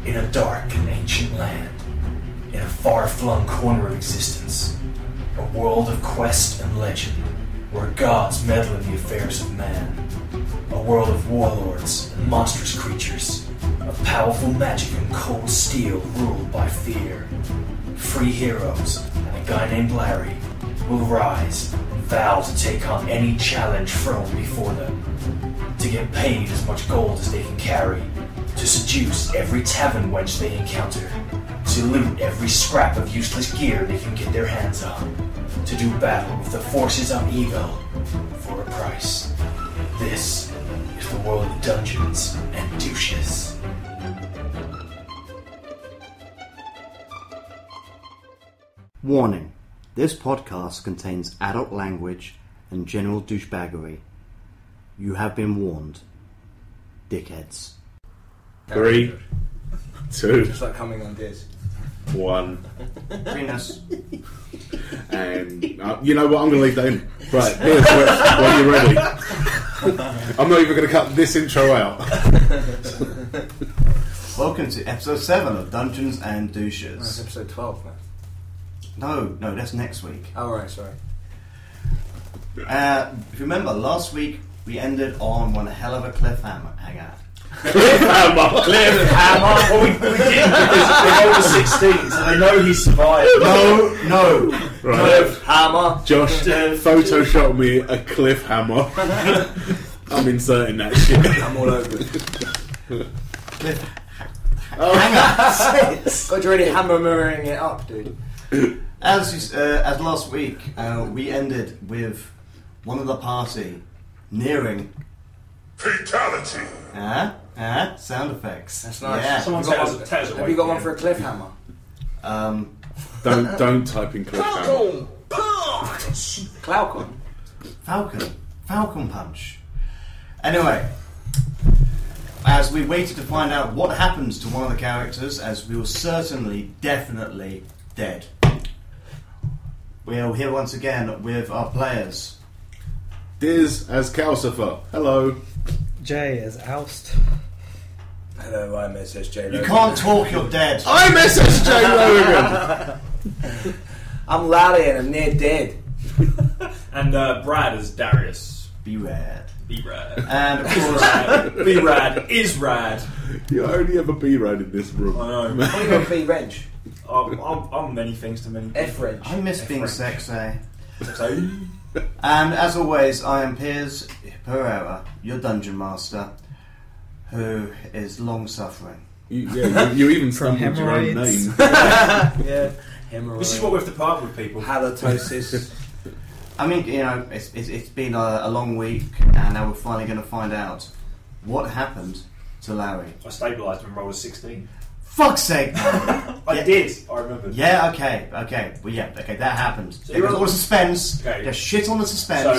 In a dark and ancient land, in a far-flung corner of existence, a world of quest and legend, where gods meddle in the affairs of man, a world of warlords and monstrous creatures, of powerful magic and cold steel ruled by fear. Free heroes and a guy named Larry will rise and vow to take on any challenge thrown before them, to get paid as much gold as they can carry, to seduce every tavern wench they encounter, to loot every scrap of useless gear they can get their hands on, to do battle with the forces of evil for a price. This is the world of Dungeons and Douches. Warning: this podcast contains adult language and general douchebaggery. You have been warned. Dickheads. 3, 2, It's like coming on this. 1. Venus. And you know what? I'm going to leave that in. Right, here's when you're ready. I'm not even going to cut this intro out. Welcome to episode 7 of Dungeons and That's Douches. episode 12, man. No, that's next week. Oh, right, sorry. If you remember, last week we ended on one hell of a cliffhanger. Cliffhammer. Well, we didn't because they rolled a 16, so they know he survived. No. Right. Hammer. Josh photoshopped me a cliffhammer. I'm inserting that shit. I'm all over it. Cliffhanger. God, you're already hammering it up, dude. As last week, we ended with one of the party nearing Fatality! sound effects. That's nice. Yeah. Someone Have you got one for a cliffhammer? Don't type in cliffhammer. Glaucon. Falcon punch. Anyway, as we waited to find out what happens to one of the characters, as we were certainly, definitely dead, we are here once again with our players. Diz as Calcifer. Hello. Jay as Oust. Hello, I'm SSJ. You can't talk, you're dead. I'm SSJ Logan. I'm Larry and I'm near dead. And Brad as Darius. Be rad. Be rad. And of course, Be rad is rad. You only ever be right in this room. I know. What are you going to be, wrench? I'm many things to many people. F-wrench. I miss being sexy. So, And as always, I am Piers Pereira, your dungeon master, who is long suffering. You even stumbled your own name. Yeah. Hemorrhoid. this is what we have to part with, people. Halitosis. I mean, you know, it's been a long week, and now we're finally going to find out what happened to Larry. I stabilised him and rolled a 16. Fuck's sake! I did. I remember. Yeah, okay. Well, yeah, okay, that happened. So There was you're- all the suspense. Okay. Just shit on the suspense. So-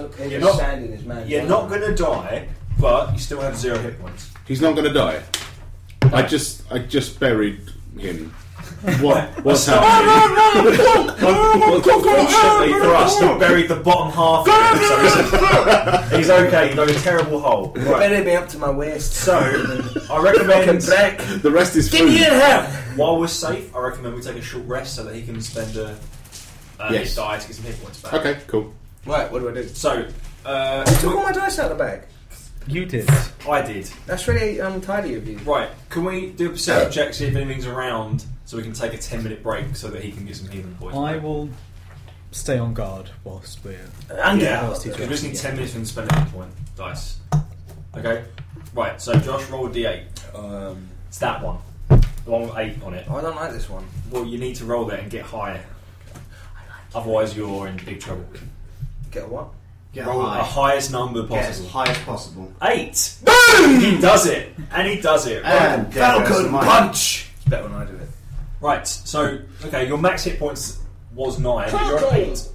He's You're not- sand in his man. You're not going to die, but you still have 0 hit points. He's not going to die. I just buried him. What's happening? Unfortunately for us, you buried the bottom half of him, so he's okay. He dug a terrible hole. Right. Better be up to my waist. So, I recommend The rest is Give me food. in hell! while we're safe, I recommend we take a short rest so that he can spend a Yes. die to get some hit points back. Okay, cool. Right, what do I do? So, Took all my dice out of the bag. You did. I did. That's really untidy of you. Right, can we do a perception check, see if anything's around, so we can take a 10-minute break so that he can get some healing points I back? will stay on guard whilst we're... And Yeah, whilst he's because we just need resting. 10 minutes for him to spend a hit point dice. Okay? Right, so Josh, roll a d8. It's that one. The one with 8 on it. I don't like this one. Well, you need to roll that and get higher. Otherwise, you're in big trouble. Get a what? Roll the highest number Get as possible. high as possible. 8. Boom! He does it. And he does it. And there goes Falcon mine. punch! It's better when I do it. Right, so, okay, your max hit points was 9, but you're at 8.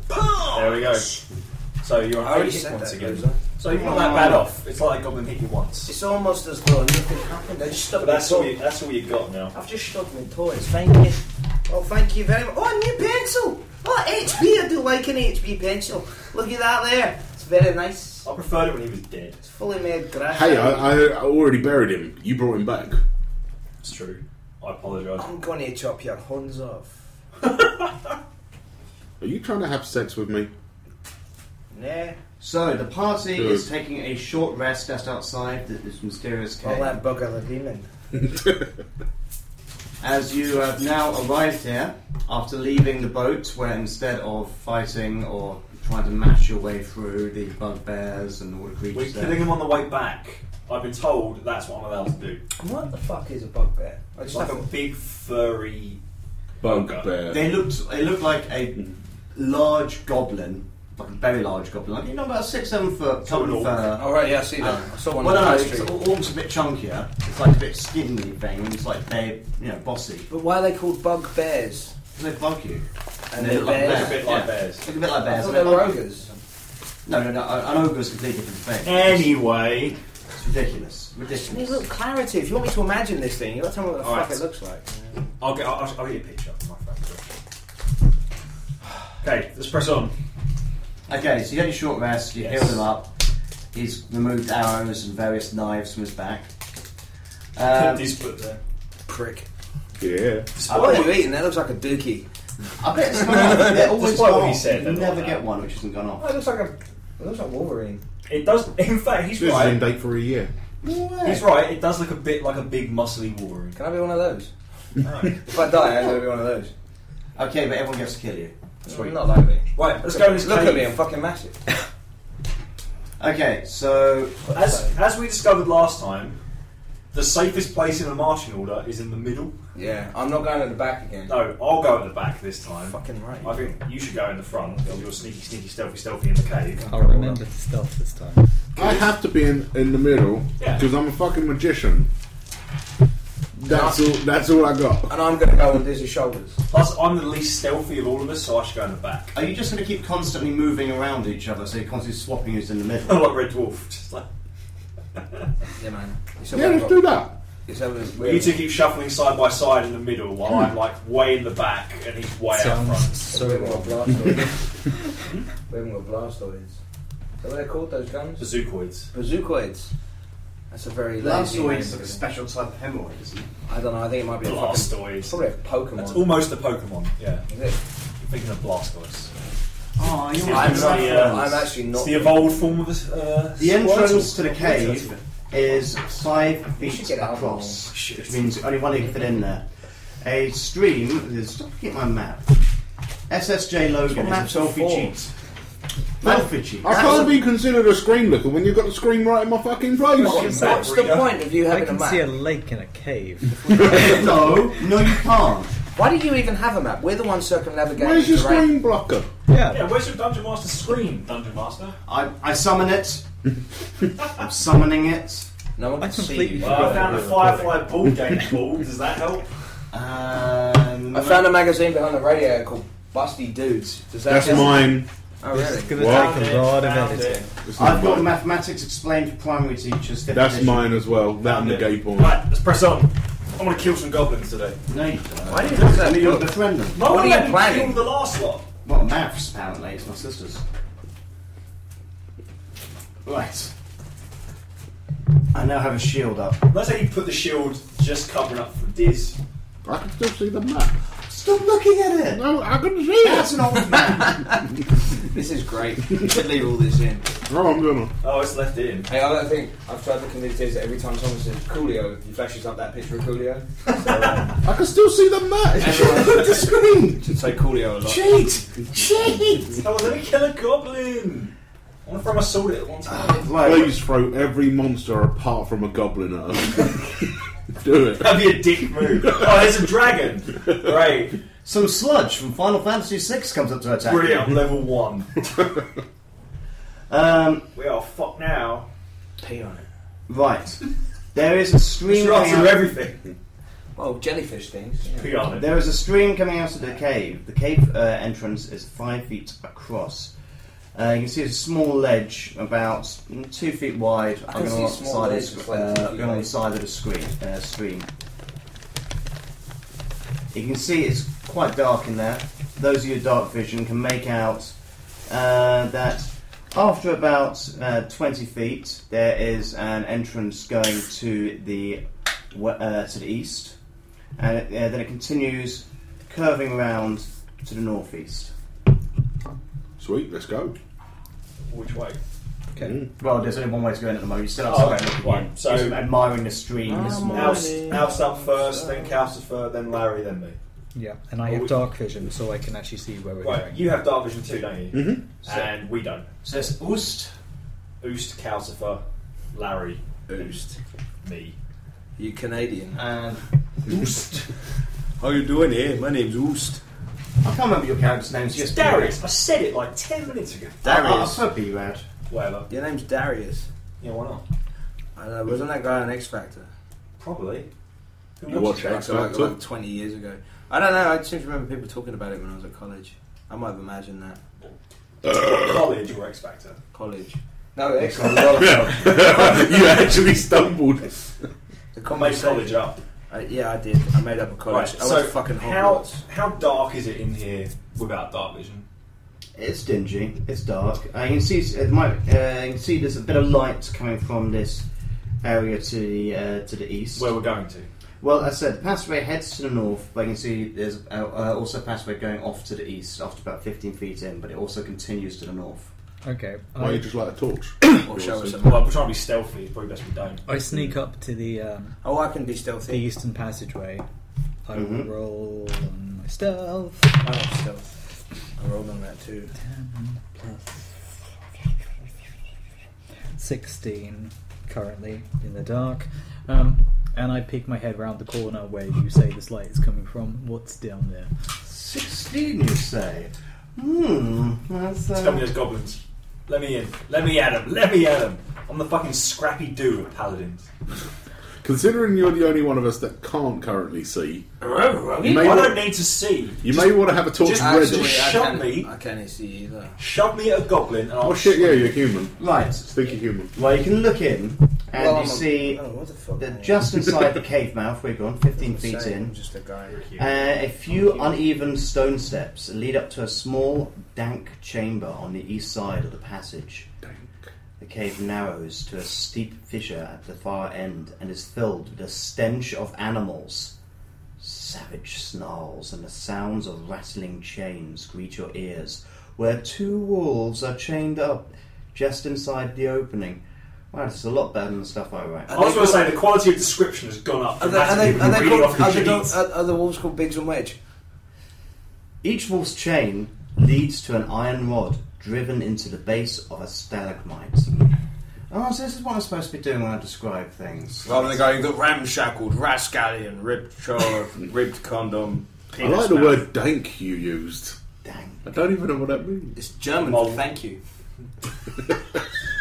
There we go. So you're I on 8 already hit said points that, again. Loser. So you're not that bad off. It's like a goblin hit you once. It's almost as though nothing happened. I just stuck But that's my all, toe. that's all you got now. I've just stuck my toys. Thank you. Oh, thank you very much. Oh, a new pencil. Oh, HP. I do like an HP pencil. Look at that there. It's very nice. I preferred it when he was dead. It's fully made grass. Hey, I already buried him. You brought him back. It's true. I apologise. I'm going to chop your horns off. Are you trying to have sex with me? Nah. So the party Good. is taking a short rest just outside this mysterious All cave. that bugger the demon. As you have now arrived here, after leaving the boat, where instead of fighting or trying to mash your way through the bugbears and all the We're creatures killing there, him on the way back. I've been told that's what I'm allowed to do. What the fuck is a bugbear? I It's just like have a big furry Bugbear. they looked like a large goblin, like a very large goblin, like about 6-7 foot, So an covered in orc. fur. Oh, right, yeah, I see that. I saw one Well, on no, the it's street. almost a bit chunkier. It's like a bit skinny thing. It's like they're, bossy. But why are they called bugbears? They bug you. And they they're look like bears? a bit like bears. Look a bit like I bears. thought and they they were bug you. ogres. No, an ogre is a completely different thing. Anyway, It's ridiculous. I need a Ridiculous. little clarity. If you want me to imagine this thing, you've got to tell me what the Alright. fuck it looks like. I'll get a picture of my phone. Okay, let's press on. Okay, so you had your short rest, you Yes. healed him up. He's removed arrows and various knives from his back. He's put there. Prick. Yeah. What are you eating? That looks like a dookie. I bet it's gone off. They're always Despite what gone he off. said, You they're never not get that. one which hasn't gone Oh, off. it looks like Wolverine. It does. In fact, he's This is in right. date for a year. He's right. It does look a bit like a big muscly Wolverine. Can I be one of those? If I die, I'm going to be one of those. Okay, but everyone gets to kill you. Sweet. Not likely. Right, let's go in this Look cave. at me, I'm fucking massive. Okay, so As we discovered last time, the safest place in a marching order is in the middle. Yeah, I'm not going at the back again. No, I'll go at the back this time. Fucking right. I think you should go in the front because you're sneaky, stealthy in the cave. I'll remember to stealth this time. I have to be in the middle Yeah. because I'm a fucking magician. That's all I got. And I'm going to go on Dizzy's shoulders. Plus, I'm the least stealthy of all of us, so I should go in the back. are you just going to keep constantly moving around each other so you're constantly swapping who's in the middle? like Red Dwarf. Just like, Yeah, man. Yeah, let's do that. you two keep shuffling side by side in the middle while I'm like way in the back and he's way out Sounds front. so We haven't got wrong. blastoids. We haven't got blastoids. Is that what they're called, those guns? Bazookoids. Bazookoids. That's a very lazy name. Blastoid is like a special type of hemorrhoid, isn't it? I don't know, I think it might be a fucking... Blastoids. Probably a Pokemon. That's almost a Pokemon, yeah. Is it? You're thinking of Blastoise. Oh, you're I'm right. not- I'm actually not... It's the evolved form of a The entrance Squirtle. to the cave is 5 should feet get out across, more. Shit. which means only one can fit in there. A stream is... Stop looking at my map. SSJ Logan That's is a what maps are selfie for. cheat. Selfie cheat. I can't be considered a screen looker when you've got the screen right in my fucking face. What's the point of you I having a can map? see a lake in a cave. No, you can't. Why do you even have a map? We're the ones circumnavigating Where's your the terrain. screen blocker? Yeah, Yeah. where's your Dungeon Master screen, Dungeon Master? I summon it. I'm summoning it. No one I can see completely you. Well, I found the Firefly board game board. Does that help? I found a magazine behind the radio called Busty Dudes. Does that That's help? mine. Oh, It's really? going to What? take a lot of Found editing. It's not I've got mine. mathematics explained for primary teachers. fifth That's edition. mine as well. That and the gay porn. Right, let's press on. I want to kill some goblins today. No, you don't. Why do you have that You're book? befriend them. No, What are you let me planning? kill the last lot. Well, maths apparently. It's my sister's. Right. I now have a shield up. Let's say you put the shield just covering up for Diz. I can still see the map. Stop looking at it. No, I can see That's it. an old man. This is great. You should leave all this in. Oh, I'm gonna. Oh, it's left in. Hey, I don't think I've tried to convince Diz that every time someone says Coolio, he flashes up that picture of Coolio. I can still see the map. Everyone the screen. should say Coolio a lot. Cheat. Oh, let me kill a goblin. I want to throw my sword at it one time. Please throw every monster apart from a goblin at us. Do it. That'd be a dick move. Oh, there's a dragon. Great. Some sludge from Final Fantasy VI comes up to attack. Brilliant. Level 1. We are fucked now. Pee on it. Right. There is a stream. Let's run through everything. Well, jellyfish things. Yeah. Pee on it. There is a stream coming out of the cave. The cave entrance is 5 feet across. You can see it's a small ledge, about 2 feet wide, I can going see small ledges like 2 feet on the side of the stream. You can see it's quite dark in there. Those of you with dark vision can make out that after about 20 feet, there is an entrance going to the east, and then it continues curving around to the northeast. Sweet, let's go. Which way? Okay. Well, there's only one way to go in at the moment. You still outside looking in. right. So just admiring the stream. This morning. House up first, then Calcifer, then Larry, then me. Yeah, and I have dark vision, so I can actually see where we're Right, going. you have dark vision too, don't you? Mm-hmm. And we don't. So it's Oost. Oost, Calcifer, Larry, Oost. me. You Canadian. And Oost. How you doing here? My name's Oost. I can't remember your character's name. It's Darius. I said it like 10 minutes ago. Darius. I'll be rad. Whatever. Your name's Darius. Yeah, why not? I know. Wasn't that guy on X Factor? Probably. You watch X Factor? Like 20 years ago. I don't know. I seem to remember people talking about it when I was at college. I might have imagined that. College or X Factor? College. No, X You actually stumbled. The Made conversation. college up. Yeah, I did. I made up a college. Right, I so went to fucking Hogwarts. how dark is it in here without dark vision? It's dingy. It's dark. You can see you can see there's a bit of light coming from this area to the east. Where we're going to? Well, as I said, the passageway heads to the north, but you can see there's also a passageway going off to the east after about 15 feet in, but it also continues to the north. Okay. Why don't you just light a torch? Or show us Well, we're trying to be stealthy. It's probably best we don't. I sneak up to the Oh, I can be stealthy. eastern passageway. I will roll on my stealth. I have stealth. I rolled on that too. 10 plus 16 currently in the dark. And I peek my head round the corner where you say this light is coming from. What's down there? 16, you say? That's... Tell me there's goblins. Let me in. Let me at them. Let me at them. I'm the fucking Scrappy Doo of paladins. Considering you're the only one of us that can't currently see, I may don't need to see. you may want to have a torch Just ready. shove me. I can't see either. Shove me at a goblin and I'll Oh shit, yeah, you're human. Right. Stinky human. Well, you can look in, and Well, you see Oh, what the fuck? that just inside the cave mouth, we're gone 15 feet Same, in, just a guy. a few uneven stone steps lead up to a small, dank chamber on the east side of the passage. The cave narrows to a steep fissure at the far end and is filled with a stench of animals. Savage snarls and the sounds of rattling chains greet your ears, where 2 wolves are chained up just inside the opening. Wow, this is a lot better than the stuff I write. I was going to say the quality of description has gone up. dramatically from reading off the sheets. Are the wolves called Biggs and Wedge? Each wolf's chain leads to an iron rod driven into the base of a stalagmite. Oh, so this is what I'm supposed to be doing when I describe things. Rather than going, the ramshackled, rascallion, ripped char, ripped condom, I penis like the mouth. word dank you used. Dang. I don't even know what that means. It's German for thank you.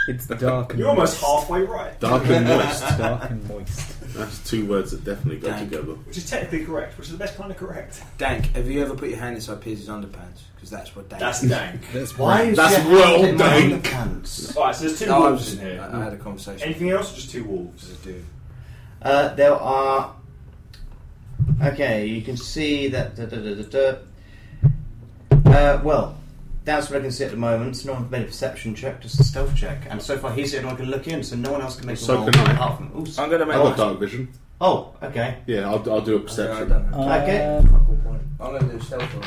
It's dark and You're almost moist. halfway right. Dark and moist. Dark and moist. That's 2 words that definitely go Dank. together. Which is technically correct, which is the best kind of correct. Dank. Have you ever put your hand inside Pierce's underpants? Because that's what dank That's is. dank. That's Why is That's your well hand in my done. underpants? Alright, so there's 2 No, I wolves was in here. I had a conversation. Anything else or just 2 wolves? Dude. There are... Okay, you can see that... well, that's what I can see at the moment. No one's made a perception check, just a stealth check. And so far he's the only one who can look in, so no one else can make a So roll. can I. apart from... Ooh, I'm going to make I've one. got dark vision. oh, okay. Yeah, I'll do a I perception. don't know. Okay. I'm going to do stealth roll.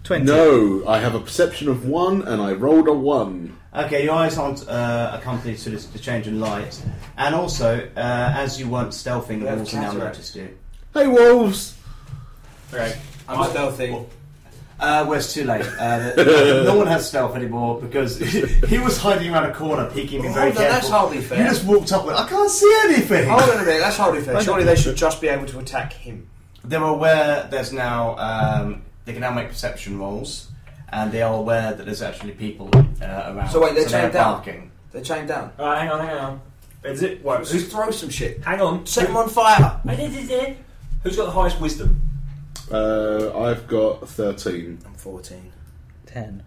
20. No, I have a perception of 1 and I rolled a 1. Okay, your eyes aren't accompanied to the change in light. And also, as you weren't stealthing, the We have wolves have now cataract. noticed you. Hey wolves! Okay. I'm stealthy. Well, it's too late. No one has stealth anymore because he was hiding around a corner, peeking me very Hold on, that's careful. hardly fair. You just walked up with, I can't see anything! Hold on a minute, that's hardly fair. Surely they should just be able to attack him. They're aware there's now, they can now make perception rolls, and they are aware that there's actually people around. So wait, they're chained down? barking. They're chained down. Hang on. Is it? Wait, Let's throw some shit. Hang on. Set them on fire. Who's got the highest wisdom? I've got 13. I'm 14. 10.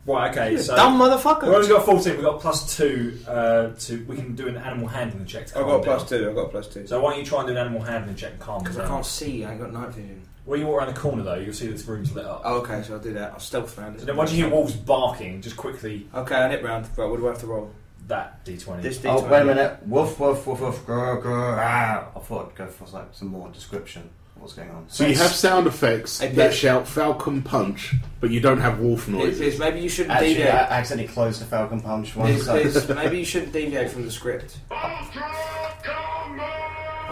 Right, okay, so Dumb motherfucker. whoever's got 14, we've got +2 we can do an animal handling check to I've calm got down. +2. I've got +2. So why don't you try and do an animal handling check and calm Because I down? can't see. I ain't got night vision. When you walk around the corner though, you'll see this room's lit up. Oh, okay, so I'll do that. I'll stealth around it. So then once you hear wolves barking, just quickly Okay, I nip round. Right, what do I have to roll? that D20. This D20. Oh, wait a minute. Woof, woof, woof, woof, grr, grr, ah. I thought I'd go for like some more description of what's going on. So you have sound effects Hey, that Piers. shout Falcon Punch, but you don't have wolf noises. Piers, maybe you shouldn't Actually, deviate. I accidentally closed the Falcon Punch once. Piers, maybe you shouldn't deviate from the script. I'm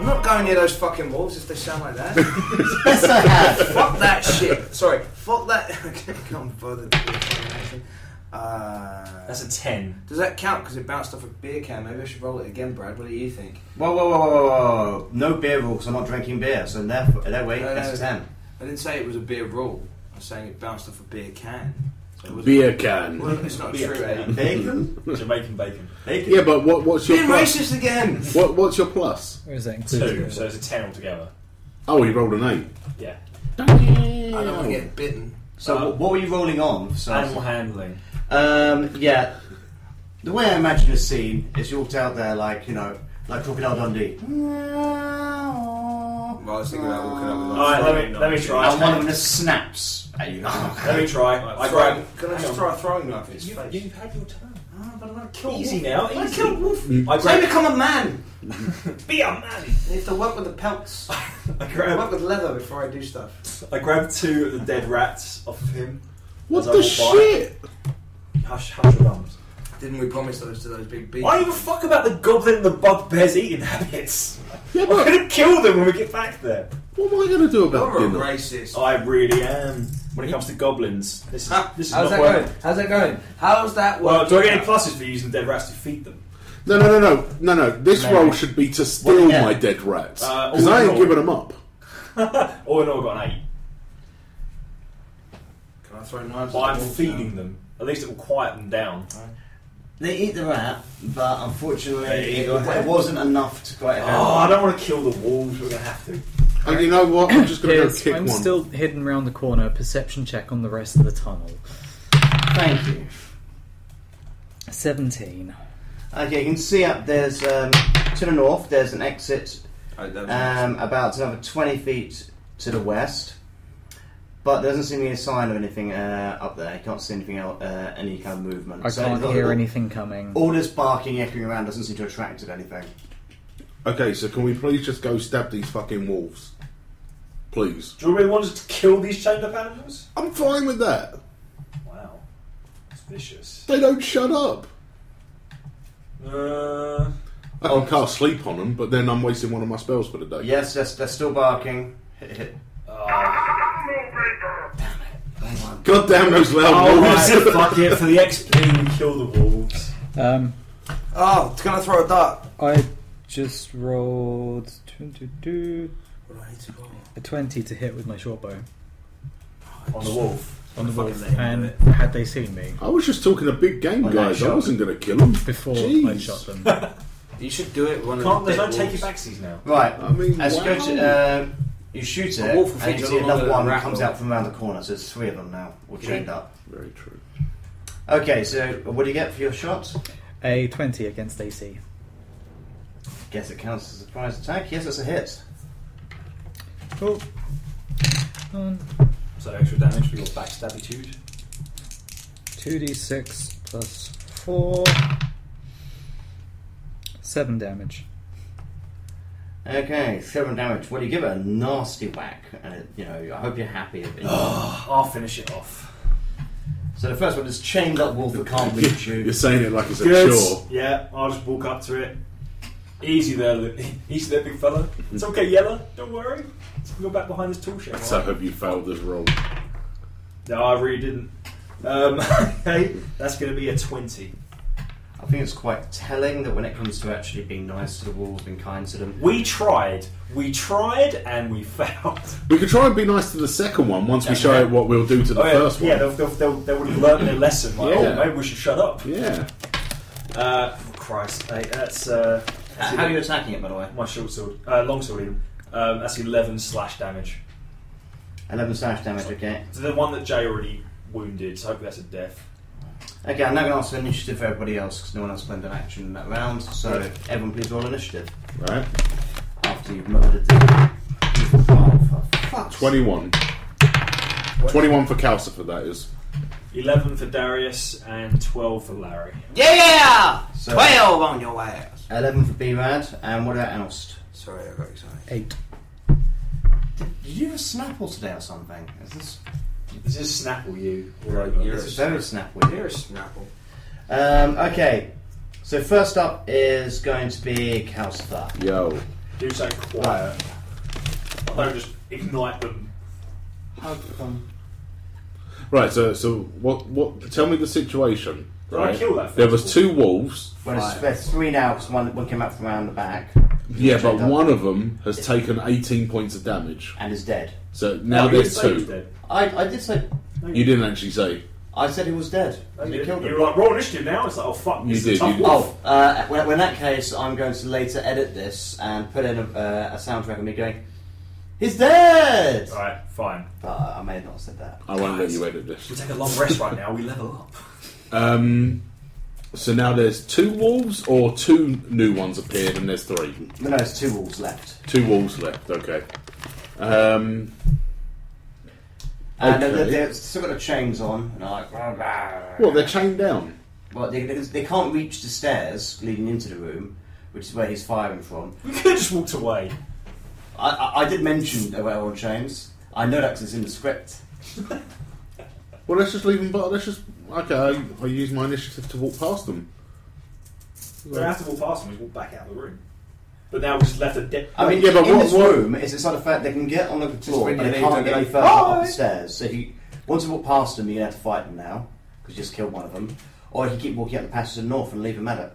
not going near those fucking wolves if they sound like that. Yes, I have. Fuck that shit. Sorry. Fuck that. I can't bother with the fucking accent. That's a 10. Does that count? Because it bounced off a beer can. Maybe I should roll it again, Brad. What do you think? Whoa. No beer rules. I'm not drinking beer, so therefore, wait, No, that's no. 10. I didn't say it was a beer rule. I was saying it bounced off a beer can. So it wasn't- Beer can. Well, it's not Beer true, eh? Bacon? Jamaican bacon. Bacon? Yeah, but what's your Being plus? racist again! What's your plus? Where is that 2, included? so it's a 10 altogether. Oh, you rolled an 8. Yeah. I don't want to get bitten. So what were you rolling on? So, Animal handling. yeah. The way I imagine the scene is you walked out there like, you know, like Crocodile Dundee. Well, I was thinking about walking up with Alright, let me try. And one of them just snaps at you. Let me try. I grab. Can I just try a throwing knife at his face? You've had your turn. Oh, but I'm not kill Easy wolf. now, I easy. killed wolf. I Say grab. become a man. Be a man. You have to work with the pelts. I I work grab. with leather before I do stuff. I grab 2 of the dead rats off of him. What As I the walk by. shit? Hush your bums. Didn't we promise those to those big beasts? Why do you fuck about the goblin and the bugbear's eating habits? Yeah, I'm but gonna kill them when we get back there. what am I going to do about You're a dinner? racist. I really am. When it comes to goblins, this is How's not that working. going? How's that going? How's that Well, working? do I get any pluses for using dead rats to feed them? No. This Maybe. roll should be to steal yeah. my dead rats. Because all I in ain't all. giving them up. All in all, I got an 8. Can I throw knives? But at I'm the wolves feeding now? them. At least it will quiet them down. They eat the rat, but unfortunately Yeah. it wasn't enough to quite Oh, help. I don't want to kill the wolves. We're gonna have to. And you know what? I'm just going to go Piers, kick I'm one. still hidden round the corner. Perception check on the rest of the tunnel. Thank you. 17. Okay, you can see up there's to the north there's an exit about another 20 feet to the west, but there doesn't seem to be a sign of anything up there. You can't see anything else, any kind of movement. I So can't hear anything coming. All this barking echoing around doesn't seem to have attracted anything. Okay, so can we please just go stab these fucking wolves? Please. Do you really want us to kill these chained up animals? I'm fine with that. Wow, that's vicious. They don't shut up. Uh, I can cast sleep on them, but then I'm wasting one of my spells for the day. Yes, they're still barking. Hit. God damn those loud oh, wolves. right, fuck it. For the XP, we kill the wolves. Oh, can I throw a dart? I just rolled 22, What do I need to roll? a 20 to hit with my short bow On the wolf. on the Fucking wolf. let him And do it. had they seen me I was just talking a big game, Well, guys. no, I shot. wasn't going to kill them. before I Jeez. shot them. You should do it with one of Can't, the there's no dead take wolves. your backsies now. Right. I mean, As you go wow. to you shoot A it, wolf will and feed you you see longer another than a one rat comes will. out from around the corner. So there's 3 of them now, all chained up. Very true. Okay, so what do you get for your shot? A 20 against AC. Guess it counts as a surprise attack. Yes, it's a hit. Cool. On So extra damage for your backstabitude. 2d6 plus 4. 7 damage. Okay, 7 damage. Well, you give it a nasty whack, and it, you know, I hope you're happy. I'll finish it off. So the first one is chained up wolf that can't reach you. You're saying it like it's a Good. chore. Yeah, I'll just walk up to it. Easy there, easy there, big fella. It's okay, Yella. Don't worry. Go back behind this tool shed. So right? have you failed this roll? No, I really didn't. Okay, that's going to be a 20. I think it's quite telling that when it comes to actually being nice to the wolves, being kind to them. We tried, and we failed. We could try and be nice to the second one once we show it what we'll do to the first one. Yeah, they would have learned their lesson. Like, Yeah. maybe we should shut up. Yeah. Christ, mate, that's... How are you attacking it, by the way? My short sword. Long sword, even. That's 11 slash damage. 11 slash damage, okay. So the one that Jay already wounded, so hopefully that's a death. Okay, I'm now going to ask for initiative for everybody else because no one else planned an action in that round. So everyone please roll initiative. Right. After you've murdered the... Oh, for fuck's 21. 21 for Calcifer, that is. 11 for Darius and 12 for Larry. Yeah! So- 12 on your ass. 11 for B-Rad, and what about Oust? Sorry, I got excited. 8. Did you have a Snapple today or something? Is this... This is Snapple you. This is very Snapple. You're a Snapple. Okay, so first up is going to be Calcifer. Yo. Do something quiet. I don't just ignite them. Right, so what? Tell me the situation. Did I Right. kill that There was first 2 wolves. Well, there's 3 now because one came up from around the back. Yeah, but Checked up. one of them has taken 18 points of damage. And is dead. So now you there's didn't say he was 2. dead. I did say... You didn't actually say. I said he was dead. You You did. killed You him. were like, roll initiative now. It's like, oh fuck, You this is did, a tough you did. wolf. Well, in that case, I'm going to later edit this and put in a soundtrack of me going, "He's dead!" Alright, fine. But I may not have said that. I won't let you edit this. We take a long rest right now, we level up. So now there's 2 wolves, or 2 new ones appeared, and there's 3. No, there's 2 wolves left. 2 wolves left. Okay. And Okay. they've still got the chains on, and they're like, "Rah, rah." Well, they're chained down. Well, they can't reach the stairs leading into the room, which is where he's firing from. We could have just walked away. I did mention they were on chains. I know that because it's in the script. Well, let's just leave them. But let's just I use my initiative to walk past them. We don't have to walk past them, we just walk back out of the room. But now we just left a dead... I mean, Yeah, but in what- this room, it's like the fact they can get on the floor, when but you they leave, can't they get any go, further up "Bye." the stairs. So if you once you walk past them, you're going to have to fight them now, because you just killed one of them. Or you can keep walking up the passage to the north and leave them at it.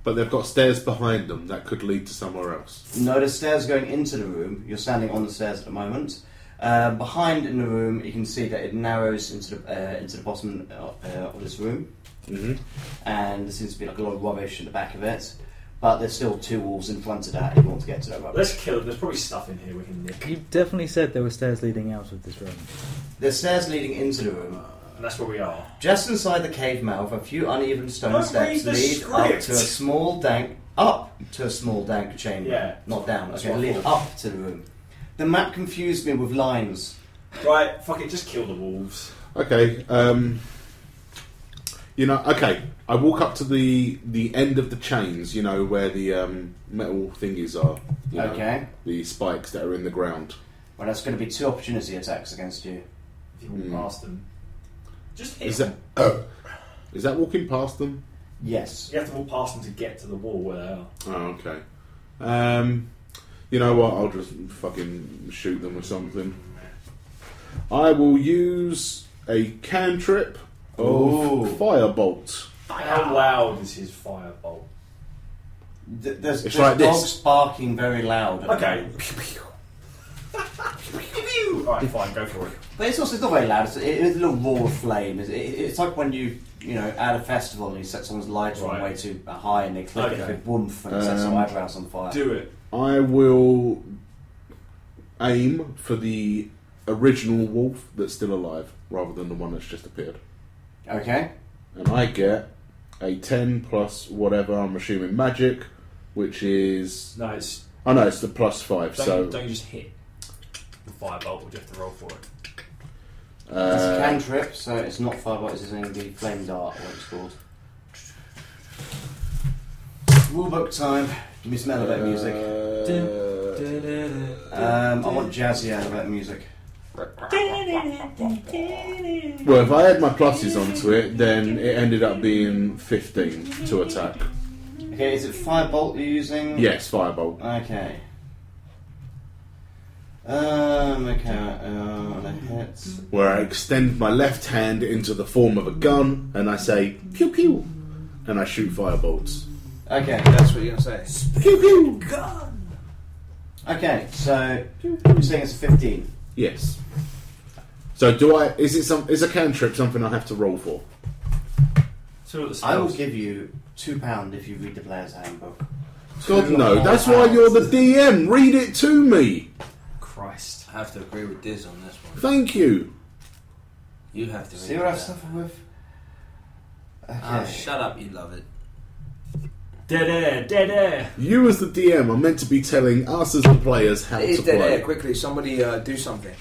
But they've got stairs behind them that could lead to somewhere else. No, there's stairs going into the room. You're standing on the stairs at the moment. Behind in the room, you can see that it narrows into the bottom of this room. Mm-hmm. And there seems to be like a lot of rubbish at the back of it. But there's still 2 walls in front of that if you want to get to that rubbish. Let's kill them, there's probably stuff in here we can nick. You definitely said there were stairs leading out of this room. There's stairs leading into the room. And that's where we are. Just inside the cave mouth, a few uneven stone Don't steps read the lead script. up to a small dank chamber. Yeah. Not down. That's Okay, what I lead thought. up to the room. The map confused me with lines. Right, fuck it, just kill the wolves. Okay. Okay. I walk up to the end of the chains. You know where the metal thingies are. You know, Okay. The spikes that are in the ground. Well, that's going to be 2 opportunity attacks against you. If you walk past them. Just hit Is them. that? Is that walking past them? Yes. You have to walk past them to get to the wall where they are. Oh, okay. You know what? I'll just fucking shoot them with something. I will use a cantrip of Ooh. firebolt. How loud is his firebolt? There's It's like dogs this. barking very loud. Okay. Alright, fine, go for it. But it's also not very loud. It's a little roar of flame. It's like when you at a festival and you set someone's lighter on Right. way too high and they click it Okay. with woomph and it sets their eyebrows on fire. Do it. I will aim for the original wolf that's still alive, rather than the one that's just appeared. Okay. And I get a 10 plus whatever, I'm assuming magic, which is... No, it's... Oh no, it's the plus 5, Don't so... you just hit the firebolt, or do you have to roll for it? It's a cantrip, so it's not firebolt, it's going to be flame dart, what it's called. Rulebook time. Give me some elevator music. I want jazzy elevator music. Well, if I add my pluses onto it, then it ended up being 15 to attack. Okay, is it firebolt you're using? Yes, firebolt. Okay. The hits. Where I extend my left hand into the form of a gun and I say, pew pew. and I shoot firebolts. Okay. That's what you're going to say. Pew pew. Okay, so you're saying it's a 15. Yes. So do I? Is a cantrip something I have to roll for? So what the I will spells- give you £2 if you read the player's handbook. God no. That's why you're the DM. Read it to me. Christ. I have to agree with Diz on this one. Thank you. You have to See read what I've that. suffered with? Okay. Oh, shut up, you love it. Dead air. You as the DM are meant to be telling us as the players how It is to dead play. air. Quickly, somebody do something.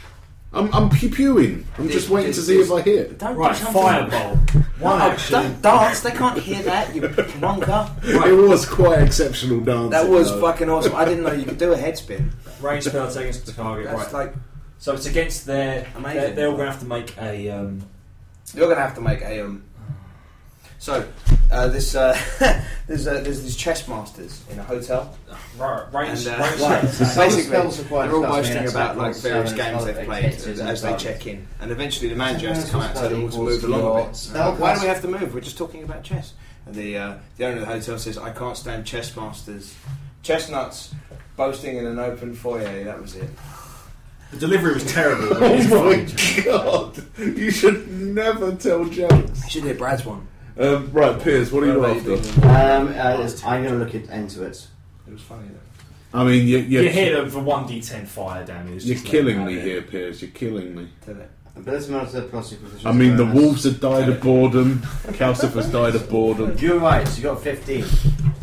I'm pew-pewing. I'm just waiting to see if I hit. Don't Right, do something. fireball. One action. Don't dance. They can't hear that, you wonker. It was quite exceptional dancing. That was though. fucking awesome. I didn't know you could do a head spin. Range spell taken to target. That's Right. like So it's against their. Amazing. They're all going to have to make a. you're gonna have to make a So there's these chess masters in a hotel. Range. And, range right. spell. So Basically, spells are quite they're all disgusting, boasting it's about like like various seven, games they've eight played hits as they and check in, and eventually the manager has to come out and tell them all to equals move along a your bit. spell Why do cost. we have to move? We're just talking about chess. And the owner of the hotel says, "I can't stand chess masters, chestnuts, boasting in an open foyer." That was it. The delivery was terrible. Oh my god! You should never tell jokes. You should hear Brad's one. Right, Piers, what are you What after? about you? I'm going to look into it. It was funny though. I mean, You hit them for 1d10 fire damage. You're just killing like me that. here, Piers. You're killing me. Tell it. Ability monitor plus your proficiency I mean, the bonus. wolves have died of boredom. Calcifer's died of boredom. You're right, so you got 15.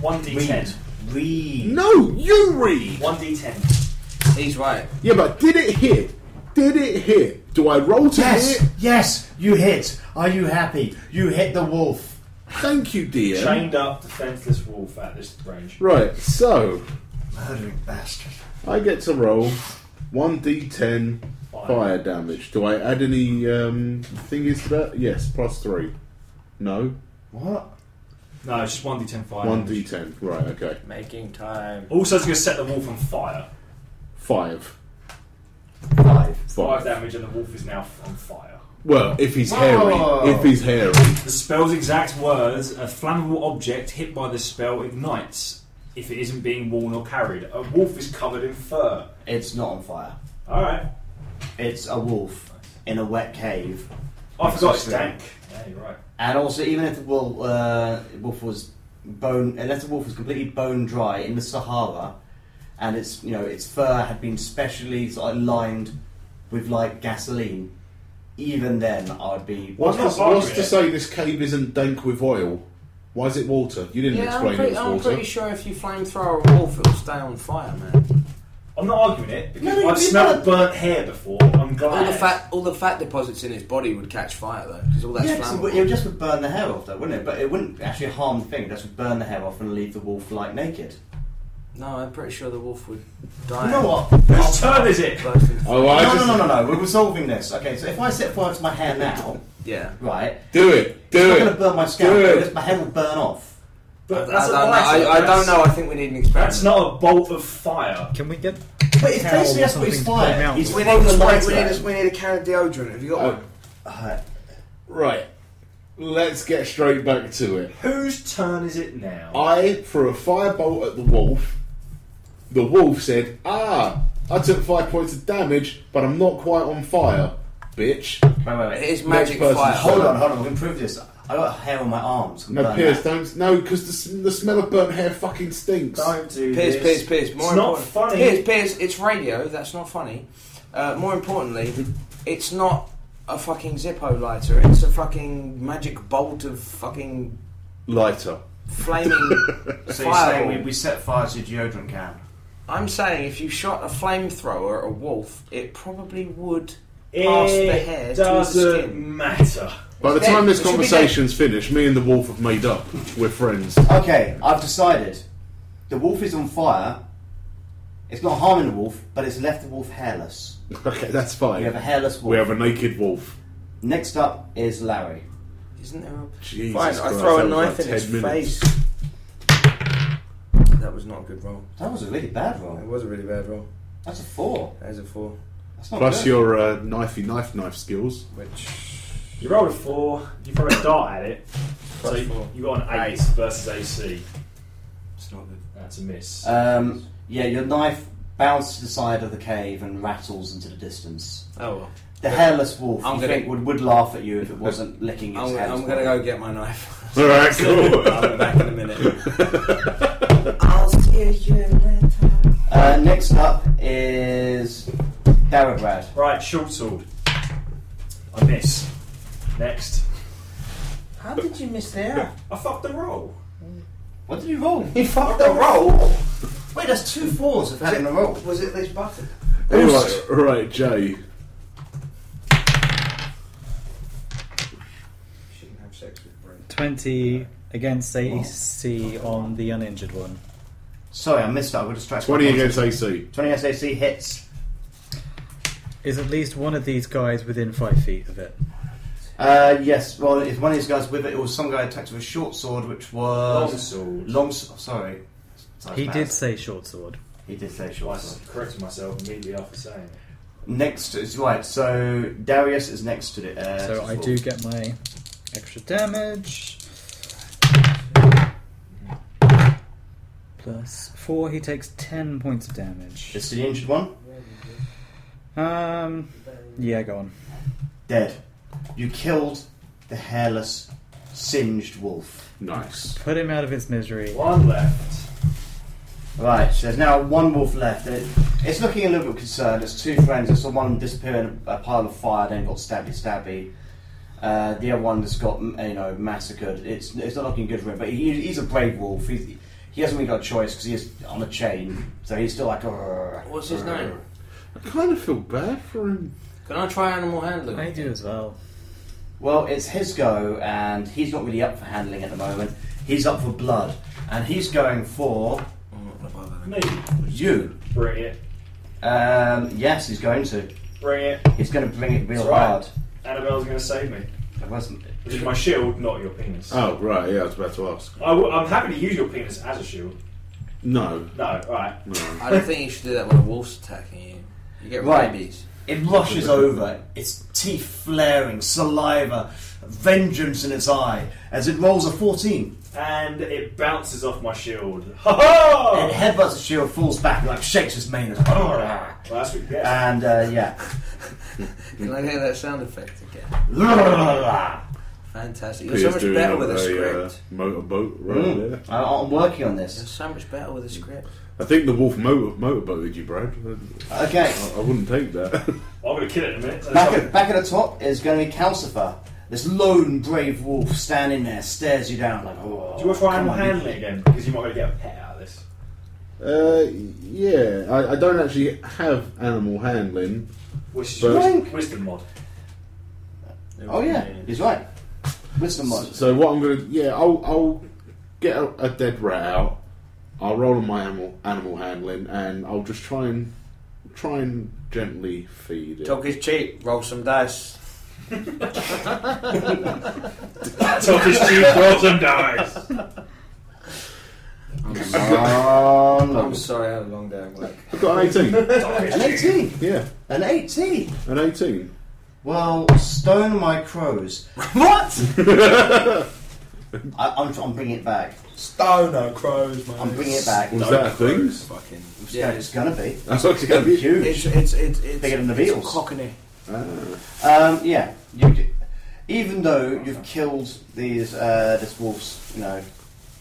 1d10. Read. No, you read! 1d10. He's right. Yeah, but did it hit? Did it hit? Do I roll to Yes, hit? yes, you hit. Are you happy? You hit the wolf. Thank you, DM. Chained up, defenseless wolf at this range. Right, so Murdering bastard. I get to roll 1d10 fire damage. Do I add any thingies to that? Yes, +3. No? What? No, it's just 1d10 fire damage. 1d10. Right, okay. Making time. Also, it's going to set the wolf on fire. 5. 5. 5 damage, and the wolf is now on fire. Well, if he's Whoa. hairy. If he's hairy. The spell's exact words: a flammable object hit by the spell ignites if it isn't being worn or carried. A wolf is covered in fur. It's not on fire. Alright. It's a wolf in a wet cave. I forgot it's dank. Yeah, you're right. And also, even if the wolf was unless the wolf was completely bone dry in the Sahara, and its fur had been specially sort of lined with like gasoline, even then I'd be. What's not to arguing it. say this cave isn't dank with oil? Why is it water? You didn't explain it was I'm water. pretty sure if you flamethrower a wolf, it'll stay on fire, man. I'm not arguing it because No, I've you smelled might- burnt hair before. I'm glad. All the fat deposits in its body would catch fire though, because all that's Yeah, 'cause flammable. it just would burn the hair off, though, wouldn't it? But it wouldn't actually harm the thing. It just would burn the hair off and leave the wolf like naked. No, I'm pretty sure the wolf would die. You know what? Whose turn is it? Burst into Oh, fire. No. We're resolving this. Okay, so if I set fire to my hair now, Yeah. right, Do it. it's Do not going to it. burn my scalp. Do it. Just my head will burn off. But I that's don't know. I don't know. I think we need an experiment. That's not a bolt of fire. Can we get? But it's Towel basically or that's what it's something to put fire. him out It's with. We need, the we need a can of deodorant. Have you got one? Right. Let's get straight back to it. Whose turn is it now? I threw a firebolt at the wolf. The wolf said, I took 5 points of damage, but I'm not quite on fire, bitch. Wait. It is Next magic person. fire. Hold on. We can prove this. I got hair on my arms. No, Piers, don't. No, because the smell of burnt hair fucking stinks. Don't do this. Piers. It's not funny. Piers, it's radio. That's not funny. More importantly, it's not a fucking Zippo lighter. It's a fucking magic bolt of fucking Lighter. flaming So you're fire. saying we set fire to a deodorant can? I'm saying if you shot a flamethrower at a wolf, it probably would pass the hair It to the doesn't skin. matter. By the It's time dead. this It should be conversation's finished, me and the wolf have made up. We're friends. Okay, I've decided. The wolf is on fire. It's not harming the wolf, but it's left the wolf hairless. Okay, that's fine. We have a hairless wolf. We have a naked wolf. Next up is Larry. Isn't there a... Jesus Fine, I Christ, throw a that was knife like in its 10 minutes. face. That was not a good roll. That was a really bad It roll. was a really bad roll. That's a 4. That is a 4. That's not Plus good. your knifey knife skills. Which... You rolled a 4. You throw a dart at it. So you got an 8 versus AC. It's not good. That's a miss. Yeah, your knife bounces to the side of the cave and rattles into the distance. Oh well. The hairless wolf, I'm you gonna- think, would laugh at you if it wasn't licking its head. I'm going to go get my knife. Alright, cool. I'll be back in a minute. I'll see you later. Next up is Darabrad. Right, short sword. I miss. Next. How did you miss there? I fucked the roll. What did you roll? You fucked the roll. Wait, that's 2 4s of having a roll. Was it this button? Right, Jay. Shouldn't have sex with Brent. 20 against AC on the uninjured one. Sorry, I missed that. I got distracted. 20 against AC. 20 against AC hits. Is at least one of these guys within 5 feet of it? Yes, well, if one of these guys with it, it was some guy attacked with a short sword, which was... Long sword. Sorry. He did say short sword. He did say I short sword. corrected myself immediately after saying it. Next is right. So Darius is next to it. So I do get my extra damage. Plus 4, he takes 10 points of damage. It's the injured one. Yeah, go on. Dead. You killed the hairless, singed wolf. Nice. Put him out of his misery. One left. Right, so there's now 1 wolf left. And it's looking a little bit concerned. It's 2 friends. It's the one disappear in a pile of fire, then got stabby. The other one just got massacred. It's not looking good for him. But he's a brave wolf. He hasn't really got a choice because he's on a chain. So he's still like... What's his name? I kind of feel bad for him. Can I try animal handling? I do as well. Well, it's his go, and he's not really up for handling at the moment. He's up for blood, and he's going for Me. you. Bring it. Yes, he's going to. Bring it. He's going to bring it real That's right. hard. Annabelle's going to save me. It wasn't. Which is my shield, not your penis. Oh, right, yeah, I was about to ask. I'm happy to use your penis as a shield. No. No, right. No. I don't think you should do that when a wolf's attacking you. You get Right. rabies. It rushes over, its teeth flaring, saliva, vengeance in its eye, as it rolls a 14. And it bounces off my shield. Ha ha! It headbutts the shield, falls back, and like shakes its mane. Well, that's what you get. And yeah. Can I hear that sound effect again? I'm Fantastic. You're so much better with a script. Motorboat right there. working on You're this. so much better with a script. I think the wolf motorboated you, Brad. Okay. I wouldn't take that. I'm going to kill it in a minute. Back at the top is going to be Calcifer. This lone, brave wolf standing there, stares you down like, oh. Do you want to try come animal on. handling again? Because you might get a pet out of this. Yeah, I don't actually have animal handling. Wisdom mod. Oh yeah, he's right. Wisdom mod. So what I'm gonna, I'll get a dead rat out. I'll roll on my animal handling, and I'll just try and gently feed it. Talk is cheap. Roll some dice. Talk is cheap, roll some dice. I'm sorry, I had a long day at work. I've got an 18. An 18. Yeah, An 18. an 18. Well, stone my crows. What? I'm bringing it back. Stoner crows, man. I'm bringing it back. Was that a thing? Fucking. Yeah, it's gonna be. That's what It's gonna be huge. It's Bigger than the it's Beatles. Cockney. Yeah. Even though you've killed this wolf's,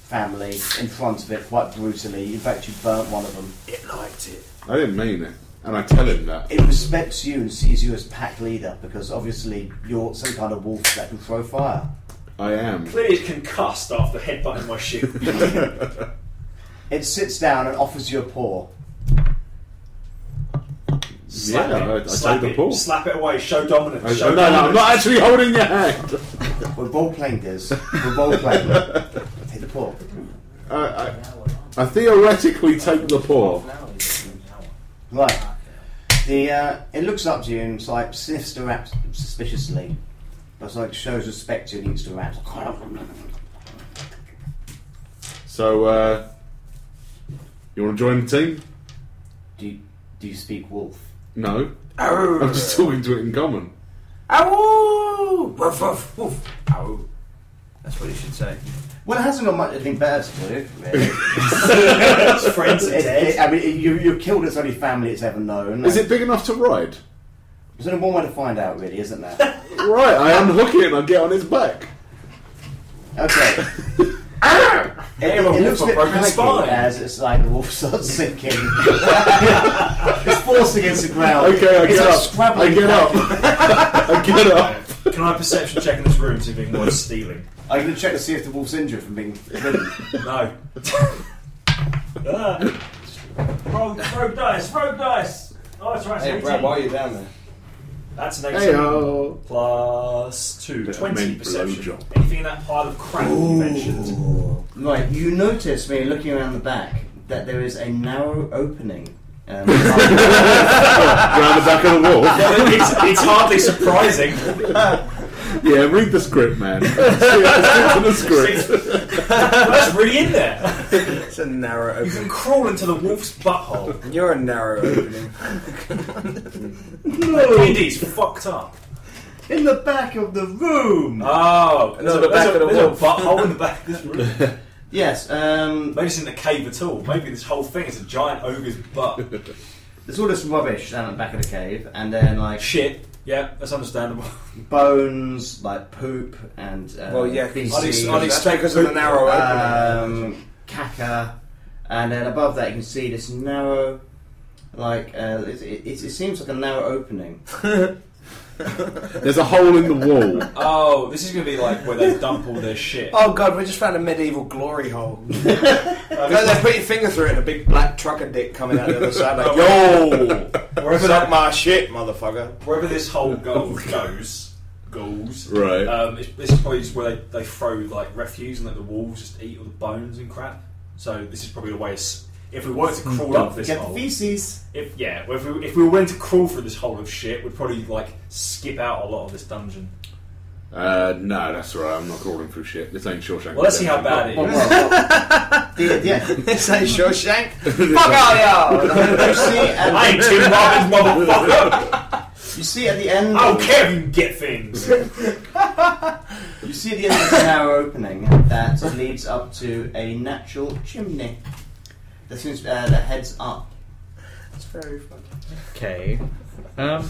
family in front of it quite brutally. In fact, you burnt one of them. It liked it. I didn't mean it, and I tell him that. It respects you and sees you as pack leader because obviously you're some kind of wolf that can throw fire. I am. Clearly it's concussed after headbutting my shield. It sits down and offers you a paw. Slap Yeah, I it, slap take the it, paw. slap it away, show dominance. No, show I'm dominance. not actually holding your hand. We're role playing this. We're role playing. Take the paw. I theoretically take the paw. Right. It looks up to you and it's like sniffs the rat suspiciously. But it's like shows respect to you and eats the rat. So, you want to join the team? Do you speak wolf? No. I'm just talking to it in common. Ow! Woof, woof, woof. Ow. That's what you should say. Well, it hasn't got much anything better to do, really. Its friends are dead. I mean, you've killed its only family it's ever known. Is it big enough to ride? There's only one way to find out, really, isn't there? Right, I unhook it and I get on his back. Okay. It looks a bit panicky as it's like the wolf starts sinking. It's forced against the ground. Okay, I get up. I get up. I get up. Can I perception check in this room to see if anyone's stealing? I'm going to check to see if the wolf's injured from being ridden. No. Throw dice. Oh, that's right. Hey, Brad, why are you down there? That's an 18 Hey-o. plus 2. 20 meant perception. blowjob. Anything in that pile of crap you mentioned? Right, you notice when you're looking around the back that there is a narrow opening. Round the back of the wall. It's hardly surprising. Yeah, read the script, man. Stick to the script. That's really in there. It's a narrow You can opening. crawl into the wolf's butthole. You're a narrow opening. D&D's fucked up. In the back of the room! Oh, No, the back of the there's a wolf. butthole in the back of this room. Yes, Maybe it's in the cave at all. Maybe this whole thing is a giant ogre's butt. there's all this rubbish down at the back of the cave, and then like Shit. Yeah, that's understandable. bones, like poop, and Well, yeah, feces, I'd expect because of the narrow opening. caca, and then above that you can see this narrow, like it seems like a narrow opening. There's a hole in the wall. Oh, this is going to be like where they dump all their shit. Oh god, we just found a medieval glory hole. They put your finger through it and a big black trucker dick coming out the other side like, yo! Wherever, Suck my shit, motherfucker. wherever this hole goes, Right. this is probably just where they throw like refuse and let the wolves just eat all the bones and crap. So this is probably the way. If we were to crawl up this Get hole, the feces. if we were going to crawl through this hole of shit, we'd probably like skip out a lot of this dungeon. No, that's alright. I'm not crawling through shit. This ain't Shawshank. Well, let's see how bad it is. Yeah. This ain't Shawshank. Fuck all y'all! I ain't Tim Robbins, motherfucker. You see at the end. Oh, Kevin, get things. You see at the end of this narrow opening that leads up to a natural chimney that seems that heads up. It's very fun. Okay. I'd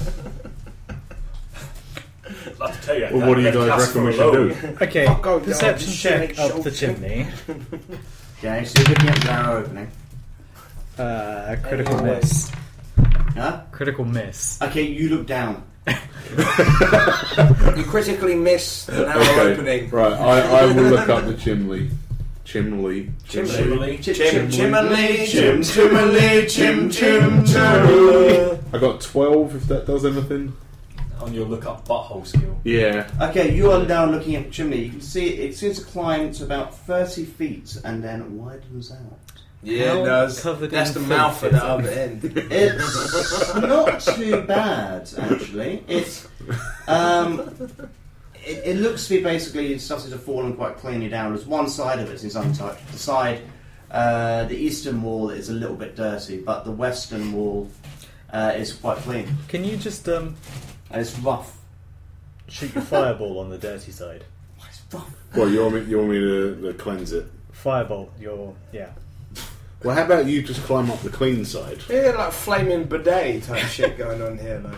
like to tell you. Well, what do you guys reckon we should do? Okay. Fuck off, Perception y'all. check Just up shake the chimney. Okay, so you're looking at the narrow opening. Critical Anyway. miss. Huh? Critical miss. Okay, you look down. You critically miss the narrow opening. Right, I will look up the chimney. Chimney. Chimney. I got 12, if that does anything. On your look up butthole skill. Yeah. Okay, you are now looking at the chimney. You can see it seems to climb to about 30 feet and then widens out. Yeah, it does. Covered That's in the mouth filth, at the other end. It's not too bad, actually. It's it looks to be basically stuff that have fallen quite cleanly down. There's one side of it is untouched. The side, the eastern wall is a little bit dirty, but the western wall is quite clean. Can you just And it's rough. shoot your fireball on the dirty side? It's rough. Well, you want me to cleanse it? Fireball, yeah. Well, how about you just climb up the clean side? Yeah, like flaming bidet type shit going on here, like.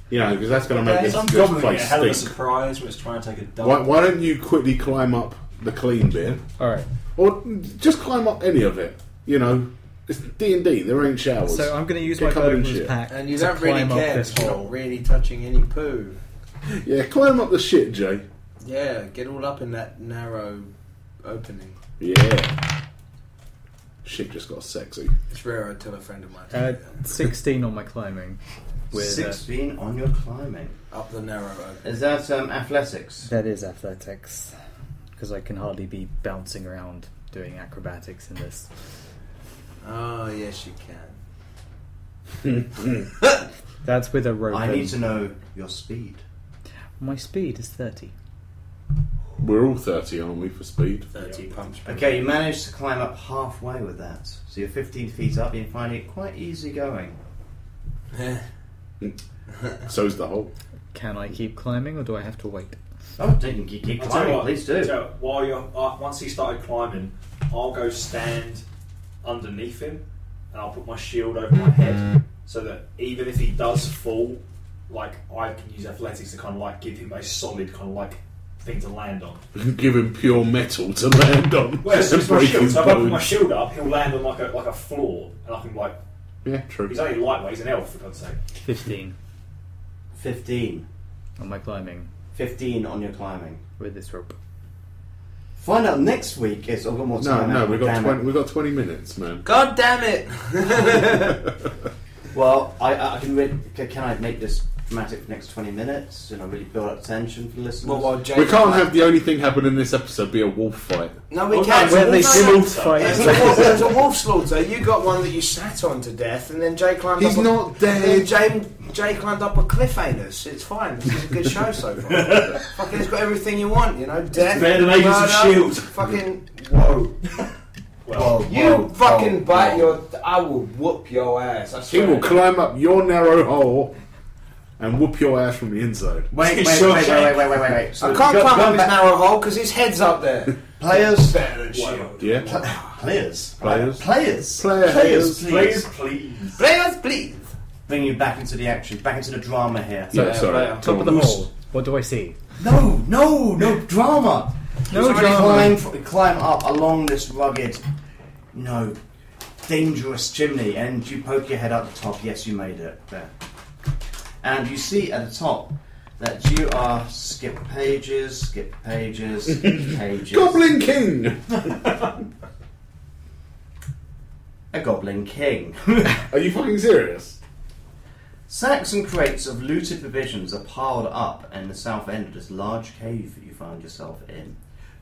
You know, because that's going to make this Some goblin get a place hell of a stink. surprise when it's trying to take a dump. Why don't you quickly climb up the clean bit? Alright. Or just climb up any of it. You know, it's D&D, there ain't showers. So I'm going to use Get my covered in Burglar's shit. pack And you to don't really climb up care this because you're hole. not really touching any poo. Yeah, climb up the shit, Jay. Yeah, get all up in that narrow opening. Yeah. Shit just got sexy. It's rare I tell a friend of mine to do that. 16 on my climbing. With 16 on your climbing. Up the narrow opening. Is that athletics? that is athletics. Because I can hardly be bouncing around doing acrobatics in this. Oh, yes, you can. That's with a rope. I need to know your speed. My speed is 30. We're all 30, aren't we, for speed? 30 pumps. per Okay, you minute. managed to climb up halfway with that. So you're 15 feet up, you find it quite easy going. So's the hole. Can I keep climbing or do I have to wait? Oh, you can keep I'll tell you climbing, what, please do. tell you what, while you're once he started climbing, I'll go stand underneath him and I'll put my shield over my head so that even if he does fall, like I can use athletics to kind of like give him a solid kind of like thing to land on. Give him pure metal to land on. Well, it's and just my break shield. his So if I put bones. my shield up, he'll land on like a floor, and I can like. Yeah, true. He's only lightweight. He's an elf, for God's sake. 15 15. on my climbing 15 on your climbing. with this rope. Find out next week. I've got more time. No, now, we've got damn 20, it. we've got 20 minutes, man. God damn it! Well, I can really. Can I make this dramatic for the next 20 minutes? Really build up tension for the listeners? Well, while We Jake- can't have the only thing happen in this episode be a wolf fight. No, we Oh, can't. no, Where they it's a wolf wolf fight. There's a wolf slaughter. You got one that you sat on to death, and then Jay climbed He's up. not Then dead. Jay climbed up a cliff anus. It's fine. This is a good show so far. Fucking, it's got everything you want. Death, better than Agents of murder, S.H.I.E.L.D.. Fucking whoa. Well, You fucking bite your. I will whoop your ass. I He swear. will climb up your narrow hole and whoop your ass from the inside. Wait. Sure, So I can't climb up his narrow hole because his head's up there. Players. better than S.H.I.E.L.D.. Yeah? Players. Players. Players. Players. Please, please. Players, please. Bring you back into the action, back into the drama here. No, Yeah, sorry. player. Top of the hole. What do I see? No drama. No You drama. climb up along this rugged, dangerous chimney, and you poke your head up the top. Yes, you made it there. And you see at the top that you are skip pages, pages. Goblin King! A goblin king. Are you fucking serious? Sacks and crates of looted provisions are piled up in the south end of this large cave that you find yourself in.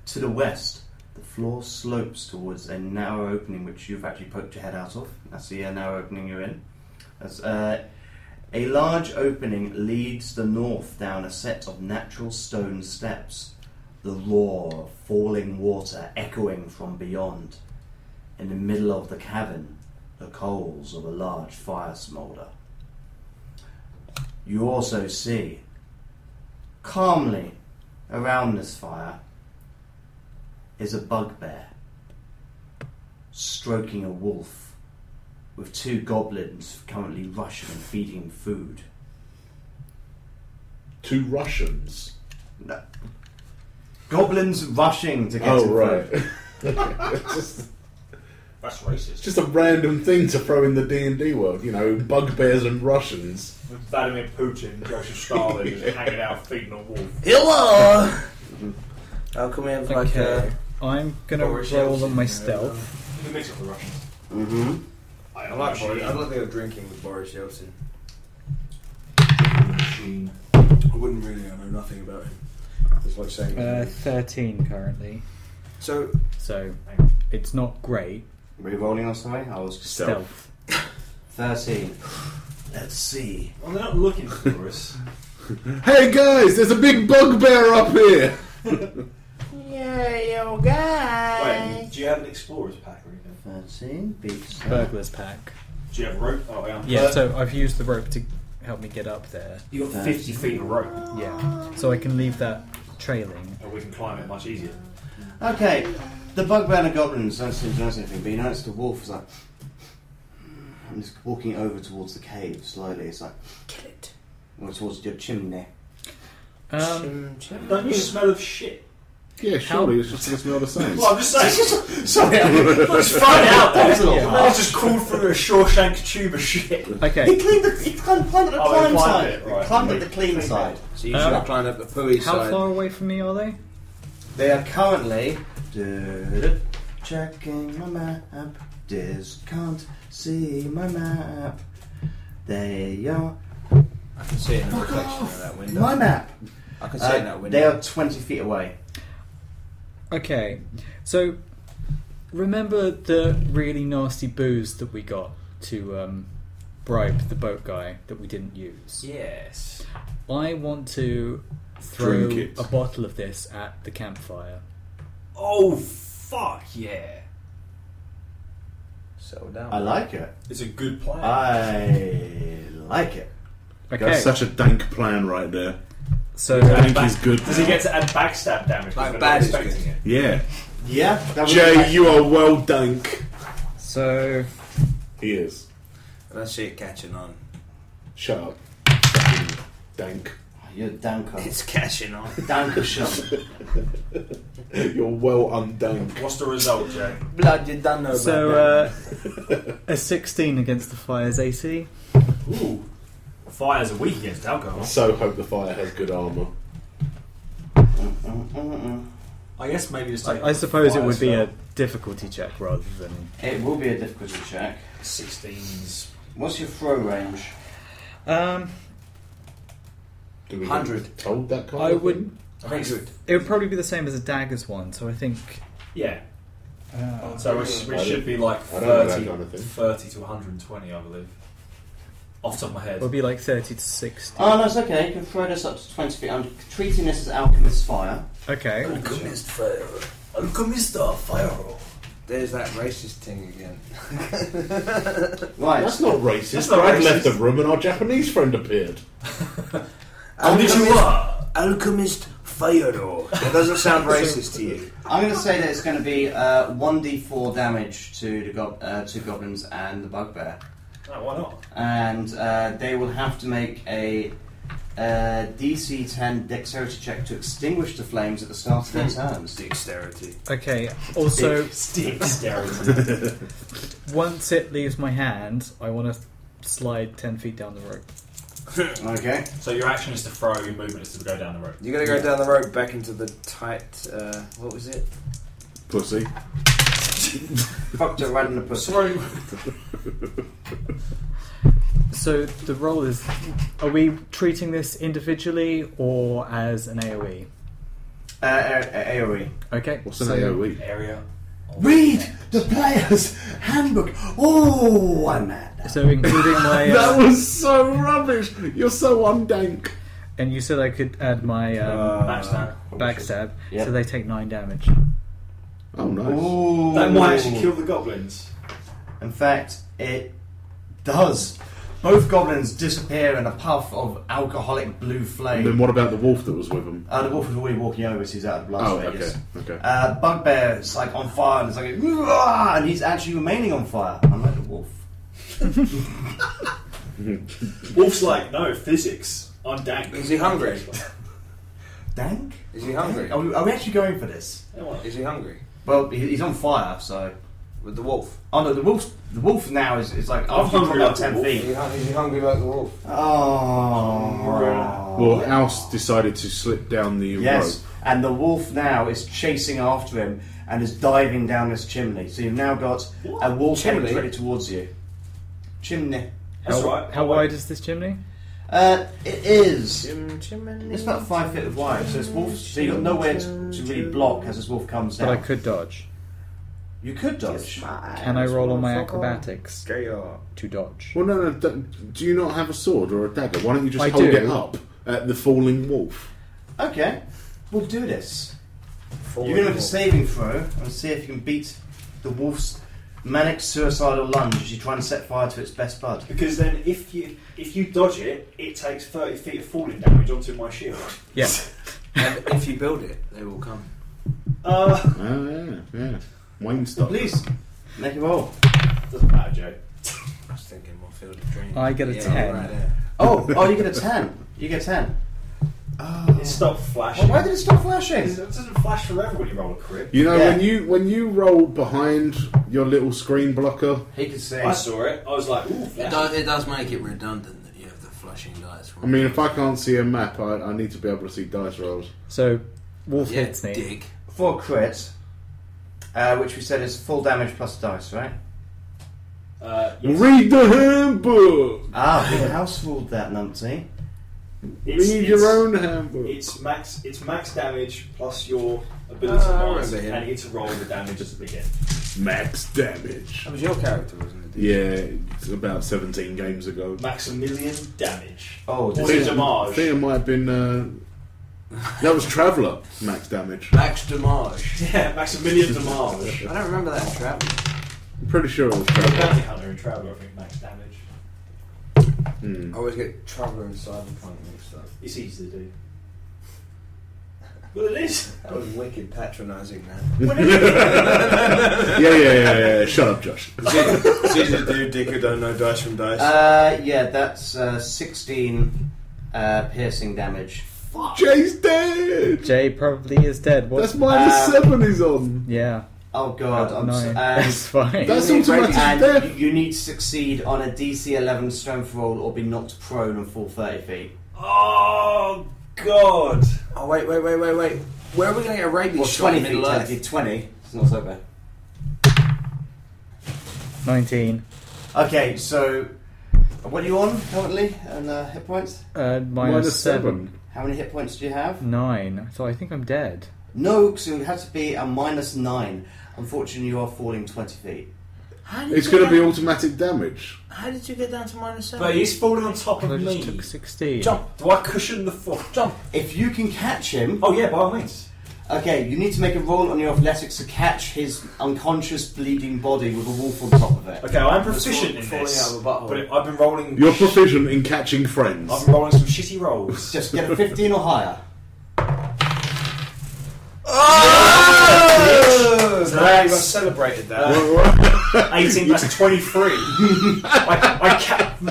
To the west, the floor slopes towards a narrow opening which you've actually poked your head out of. That's the narrow opening you're in. A large opening leads the north down a set of natural stone steps, the roar of falling water echoing from beyond. In the middle of the cavern, the coals of a large fire smoulder. You also see, calmly around this fire, is a bugbear stroking a wolf with two goblins currently rushing and feeding him food. 2 Russians. No. Goblins rushing to get Oh, him right. food. That's racist. It's just a random thing to throw in the D&D world, bugbears and Russians. With Vladimir Putin, Joseph Stalin, just hanging out feeding on wolf. Hello! How can we have like Okay. I'm gonna Boris roll Yeltsin, on my stealth. You can mix up the Russians. Mm-hmm. I like Boris. I like they were drinking with Boris Yeltsin. machine. I wouldn't really. I know nothing about him. It's like saying. 13 currently. So So it's not great. Were you rolling on something? I was Stealth. 13. Let's see. Well, they're not looking for us. Hey guys, there's a big bugbear up here! yeah, yo guys. Wait, do you have an explorer's pack or anything? 13 beats. Burglar's pack. Do you have rope? Oh, yeah. Yeah, so I've used the rope to help me get up there. You got 50 feet of rope, Yeah. So I can leave that trailing. and we can climb it much easier. Okay, the bugbear and the goblins don't seem to notice anything, but you notice the wolf is like. And it's walking over towards the cave slowly. It's like. Kill it. Or towards your chimney. Don't you smell of shit? Yeah, surely it's just going to smell the same. Well, I'm just saying. Sorry, Let's find out there. Yeah. Let's just crawl through a Shawshank tube of shit. Okay. He climbed up the Oh, climb he climbed side. it, right. He climbed up the clean side. So you should have climbed up the pooey How side. far away from me are they? They are currently checking my map. Diz can't see my map. They are I can see it in the reflection of that window. my map. I can see it in that window. They are 20 feet away. Okay. So remember the really nasty booze that we got to bribe the boat guy that we didn't use? Yes. I want to throw Drink it. a bottle of this at the campfire. Oh, fuck yeah. Settle down. I like it. It's a good plan. I like it. Okay. That's such a dank plan right there. So Dank is good. Does he get to add backstab damage? Like We're bad not is expecting it. Yeah. Yeah, that was Jay, you are well dank. So He is. Let's see it catching on. Shut up. Fucking dank. You're danker. It's catching on. Danker shot. You're well undank. What's the result, Jay? Blood, you don't know So about that. a 16 against the fire's AC. Ooh. Fires are weak against alcohol. So hope the fire has good armour. I guess maybe just take I suppose it fire would be a spell. difficulty check rather than. It will be a difficulty check. 16s. What's your throw range? Do we 100. get told that kind I of would. thing? I think it's, It would probably be the same as a dagger's one. So I think. yeah. So we should be like I don't know that 30, kind of thing. 30 to 120, I believe. Off the top of my head. It would be like 30 to 60. Oh, no, it's okay. You can throw this up to 20 feet. I'm treating this as alchemist's fire. Okay. Alchemist fire. Alchemist fire roll. There's that racist thing again. Right. That's not racist. That's not Brad racist. left the room and our Japanese friend appeared. Alchemist fire. That doesn't sound racist to you. I'm going to say that it's going to be 1d4 damage to the two goblins and the bugbear. No, why not? And they will have to make a DC 10 dexterity check to extinguish the flames at the start of their turns. Dexterity. Okay. Also, Dexterity. once it leaves my hand, I want to slide 10 feet down the rope. Okay. So your action is to throw, your movement is to go down the rope. You gotta go down the rope back into the tight. What was it? Pussy. Fucked it right in the pussy. Sorry. So the roll is. Are we treating this individually or as an AoE? AoE. Okay. What's an so- AoE? Area. Read the player's handbook. Oh, I'm mad. So including my. That was so rubbish. You're so undank. And you said I could add my backstab, Yep. so they take 9 damage. Oh, nice. Ooh. That might actually kill the goblins. In fact, it does. Both goblins disappear in a puff of alcoholic blue And then flame. what about the wolf that was with him? The wolf was already walking over, so he's out of Las Oh, Vegas. okay. Bugbear is like on fire, and it's like, "Uah!" and he's actually remaining on fire. Unlike the wolf. Wolf's like, no, physics. I'm dank. Is he hungry? Dank? Is he hungry? Are we actually going for this? Is he hungry? Well, he's on fire, so. With the wolf? Oh no, the wolf now is like I'm after hungry about like 10 the wolf. feet. Is he hungry like the wolf? Oh. Well, Alce decided to slip down the Yes, rope. and the wolf now is chasing after him and is diving down this chimney. So you've now got a wolf heading Chimney? directly towards you. Chimney. That's right. How wide is this chimney? It is. Chimney. It's about 5 feet wide, so it's wolf. So you've got nowhere to really block as this wolf comes down. But I could dodge. You could dodge. Can I roll on my acrobatics Go. to dodge? Well, no. Do you not have a sword or a dagger? Why don't you just I hold do. it up at the falling wolf? Okay, we'll do this. You're going to make a saving throw and see if you can beat the wolf's manic suicidal lunge as you try and set fire to its best bud. Because then if you dodge it, it takes 30 feet of falling damage onto my shield. Yeah. And if you build it, they will come. Yeah. Wayne style. Please, make a roll. Doesn't matter, Joe. I was thinking more Field of Dreams. I get a 10. Right there. Oh, you get a 10. You get 10. It stopped flashing. Well, why did it stop flashing? It doesn't flash forever when you roll a crit. You know, Yeah. when you roll behind your little screen blocker, He could see. I saw it. I was like, ooh, flash. It does make it redundant that you have the flashing dice. I mean, if I can't see a map, I need to be able to see dice rolls. So, wolf Yeah, hits me. dick. For a crit, which we said is full damage plus dice, right? Yes. Read the handbook! Ah, we house ruled that, numpty. Read your own handbook. It's max damage plus your ability I bonus, remember him. and you get to roll the damage at the beginning. Max damage. That was your character, wasn't it? Yeah, it's about 17 games ago. Maximilian damage. Oh, Or this the is I damage. think it might have been. That was Traveller, max damage. Max damage. Yeah, Maximilian damage. I don't remember that trap. I'm pretty sure it was The Traveller. bounty hunter and traveller, I think, max damage. Hmm. I always get Traveller and Cyberpunk mixed up. It's easy to do. Well, it is. That was wicked patronising, man. Yeah. Shut up, Josh. It's easy to do, Dick who don't know dice from dice. Yeah, that's 16 piercing damage. Jay's dead. Jay probably is dead. What? That's -7 he's on. Yeah. Oh god, I'm No, so, that's fine. That's you need- automatic and death. you need to succeed on a DC 11 strength roll or be knocked prone and fall 30 feet. Oh God! Oh, wait. Where are we going to get a rabies Well, shot 20 in feet, Middle Earth? technically 20. It's not so bad. 19. Okay, so what are you on currently? And hit points? -7. How many hit points do you have? 9. So I think I'm dead. No, because it would have to be a -9. Unfortunately, you are falling 20 feet. It's going to be automatic damage. How did you get down to -7? But he's falling on top I of just me. took 16. Jump! Do I cushion the fall? Jump! If you can catch him, Oh yeah, by all means. okay, you need to make a roll on your athletics to catch his unconscious, bleeding body with a wolf on top of it. Okay, I'm It's proficient in falling this, out of a butthole. but I've been rolling. You're proficient in catching friends. I've been rolling some shitty rolls. Just get a 15 or higher. So No, I that's celebrated that. 18. That's 23.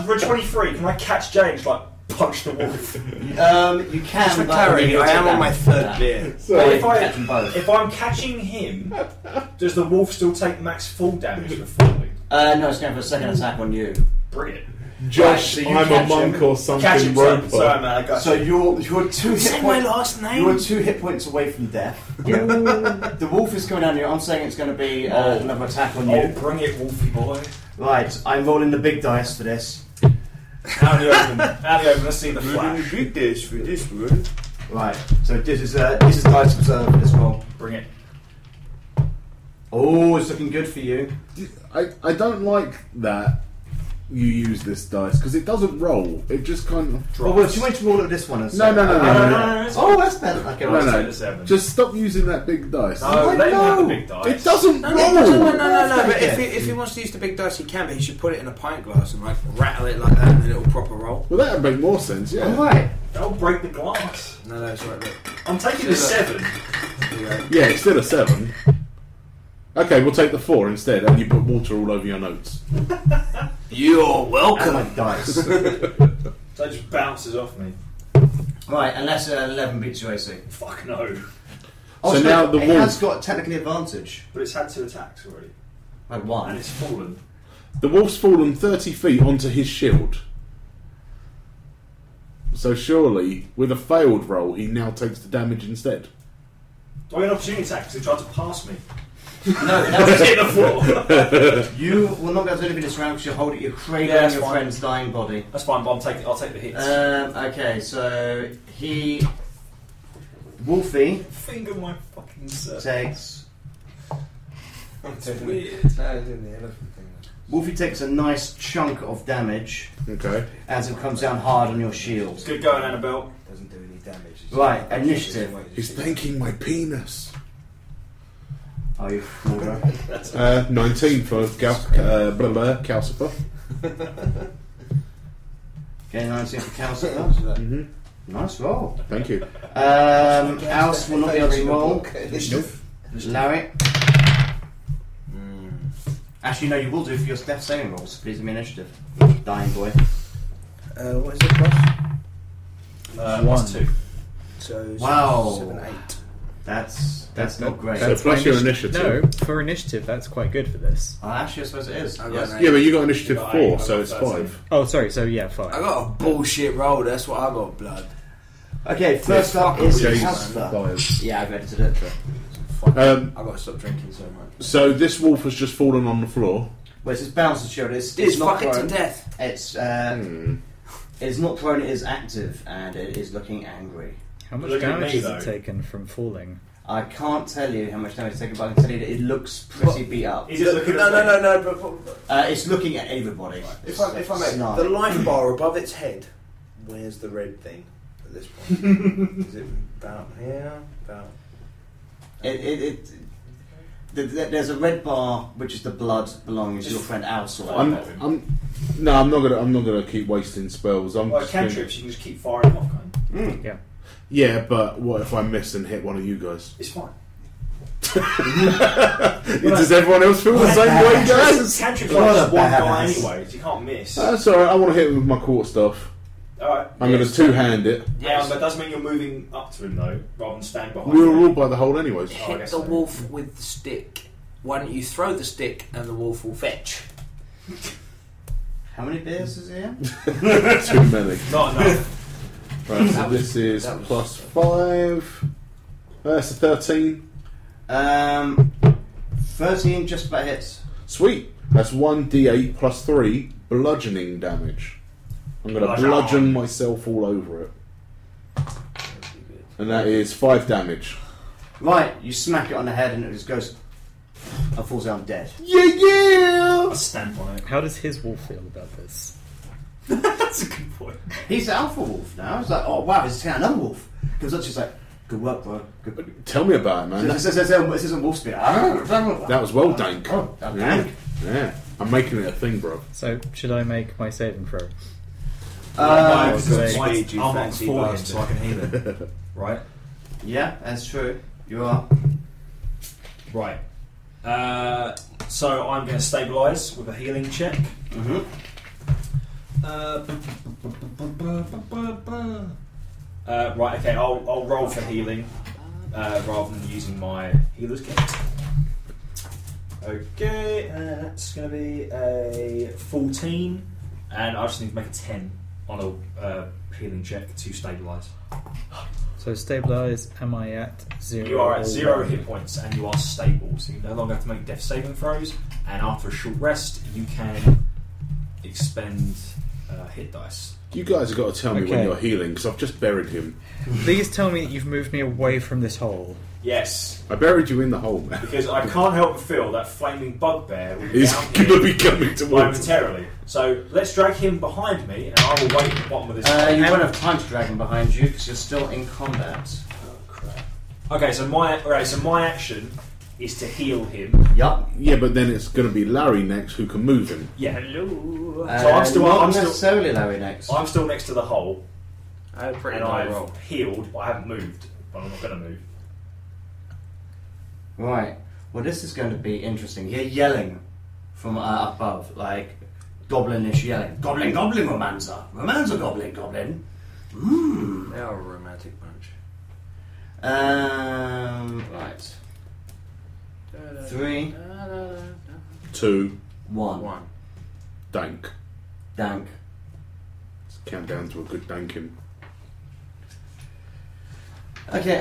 For 23, can I catch James? Like punch the wolf. You Just can, for but clarity, you'll I take am on my damage. third Yeah. beer. So, But if I'm catching him, does the wolf still take max full damage for falling? No, it's going for a second attack on you. Brilliant. Josh, Right, so you I'm a catch monk him. or something. Catch him, son. robot. Sorry, man. I got So you. you're 2 hit Say my points. last name. You're 2 hit points away from death. The wolf is coming down here. I'm saying it's going to be another attack on Oh, you. bring it, wolfy boy. Right, I'm rolling the big dice for this. Out in the open. Out in the open. Let's see the flash. Big dish for this one. Right, so this is dice reserve for this roll. Bring it. Oh, it's looking good for you. I don't like that you use this dice because it doesn't roll. It just kind of. Oh, well, do you want to roll at this one? And No. Oh, that's better. Okay, No, right. no. Take the 7. Just stop using that big dice. No, let him have the big dice. It doesn't No, roll. but if he wants to use the big dice, he can, but he should put it in a pint glass and like rattle it like that and then it'll proper roll. Well, that would make more sense. Yeah. Alright. Don't break the glass. No, it's right, look. I'm taking the 7. There you go. Yeah, it's still a 7. Okay, we'll take the 4 instead, and you put water all over your notes. You're And welcome. my dice. So it just bounces off me. Right, unless 11 beats your AC. Fuck no. Oh, So now the it wolf- has got technically advantage. But it's had 2 attacks already. Like And 1. it's fallen. The wolf's fallen 30 feet onto his shield. So surely, with a failed roll, he now takes the damage instead. Do I get an opportunity attack because he tried to pass me? No, Just hit the floor. you will not be able to do anything this round because you're holding your cradling Yeah, that's your fine. friend's dying body. That's fine, but I'll take the hits. Okay, so he. Wolfie Finger my fucking self. takes. It's weird. No, it's in the elephant thing. Wolfie takes a nice chunk of damage Okay. as it comes down hard on your shield. Good going, Annabelle. Doesn't do any damage. It's Right, just- initiative. He's thanking my penis. Are you? Laura? 19 for Calcifer. Okay, 19 for Calcifer. Mm-hmm. Nice roll. Thank you. Alice will not be able to roll. Initiative. Larry. Actually, no, you will do for your death saving rolls. Please give me initiative. Dying boy. What is it, plus? +2. So Wow. 7, 8. That's not great. So plus your initiative. No, for initiative, that's quite good for this. Actually, I suppose it is. I got Yes. an Yeah, but you got initiative You got 4, eight, so I it's got 13. 5. Oh, sorry, so yeah, 5. I got a bullshit roll, that's what I got, blood. Okay, first up fucking is James, Calcifer. 5. Yeah, I've edited it. Um, I got to stop drinking so much. so this wolf has just fallen on the floor. Well, it's bounce and shield. It's not fucking to prone. death. It's it's not prone. It is active and it is looking angry. How much Look at damage me, has it though. taken from falling? I can't tell you how much damage it's taken, but I can tell you that it looks pretty beat up. Is it looking No, at no, me? no, no, but It's looking at everybody. if I may, Snarl. the life bar above its head, where's the red thing at this point? Is it about here? About... There's a red bar which is the blood belonging to your friend Alsor. I'm not gonna keep wasting spells. I'm Well, just gonna- cantrips, you can just keep firing off, can't you? Yeah. Yeah, but what if I miss and hit one of you guys? It's fine. Does everyone else feel the same way, guys? Cantrip What just a one guy badass. anyway, so you can't miss. That's alright, I want to hit him with my quarterstaff. Alright. I'm going to two-hand it. Yeah, that does mean you're moving up to him though, rather than stand behind We were him. all by the hole anyways. I Hit guess the so. wolf with the stick. Why don't you throw the stick and the wolf will fetch? How many beers is he in? Too many. Not enough. Right, so That was- this is that was- plus 5. That's a 13. 13 just about hits. Sweet. That's 1d8 plus 3 bludgeoning damage. I'm going to bludgeon myself all over it. And that is 5 damage. Right, you smack it on the head and it just goes and falls down dead. Yeah! I stamp on it. How does his wolf feel about this? That's a good point. He's the alpha wolf now. He's like, oh wow, he's another wolf. Because that's just like, good work, bro. Good. Tell me about it, man. This isn't wolf speed. That was well dank. Oh, Yeah. dank. Yeah. I'm making it a thing, bro. So, should I make my saving throw? No, because because it's it's you I'm on fancy for him, bastard. so I can heal it. Right? Yeah, that's true. You are. Right. So I'm going to stabilise with a healing check. Mm-hmm. Right, okay, I'll roll for healing rather than using my healer's kit. Okay, that's going to be a 14, and I just need to make a 10 on a healing check to stabilise. So, stabilise, am I at 0? You are at or 0 1? hit points and you are stable, so you no longer have to make death saving throws, and after a short rest you can expend hit dice. You guys have got to tell me when Okay. you're healing, because I've just buried him. Please tell me that you've moved me away from this hole. Yes, I buried you in the hole, man. because I can't help but feel that flaming bugbear will be He's down going to here be coming towards us. momentarily. So let's drag him behind me, and I will wait at the bottom of this. You won't have time to drag him behind you because you're still in combat. Oh crap! Okay, so my action is to heal him. Yup. Yeah, but then it's going to be Larry next who can move him. Yeah. Hello. So I'm still- not I'm still- necessarily Larry next. I'm still next to the hole, I had a pretty and high I've roll. healed, but I haven't moved. But I'm not going to move. Right. Well, this is going to be interesting. You're yelling from above, like goblinish yelling. Goblin, goblin, romancer. Romancer, goblin, goblin. Mmm. They are a romantic bunch. Right. 3, 2, 1. One. dank. Dank. Let's count down to a good danking. Okay,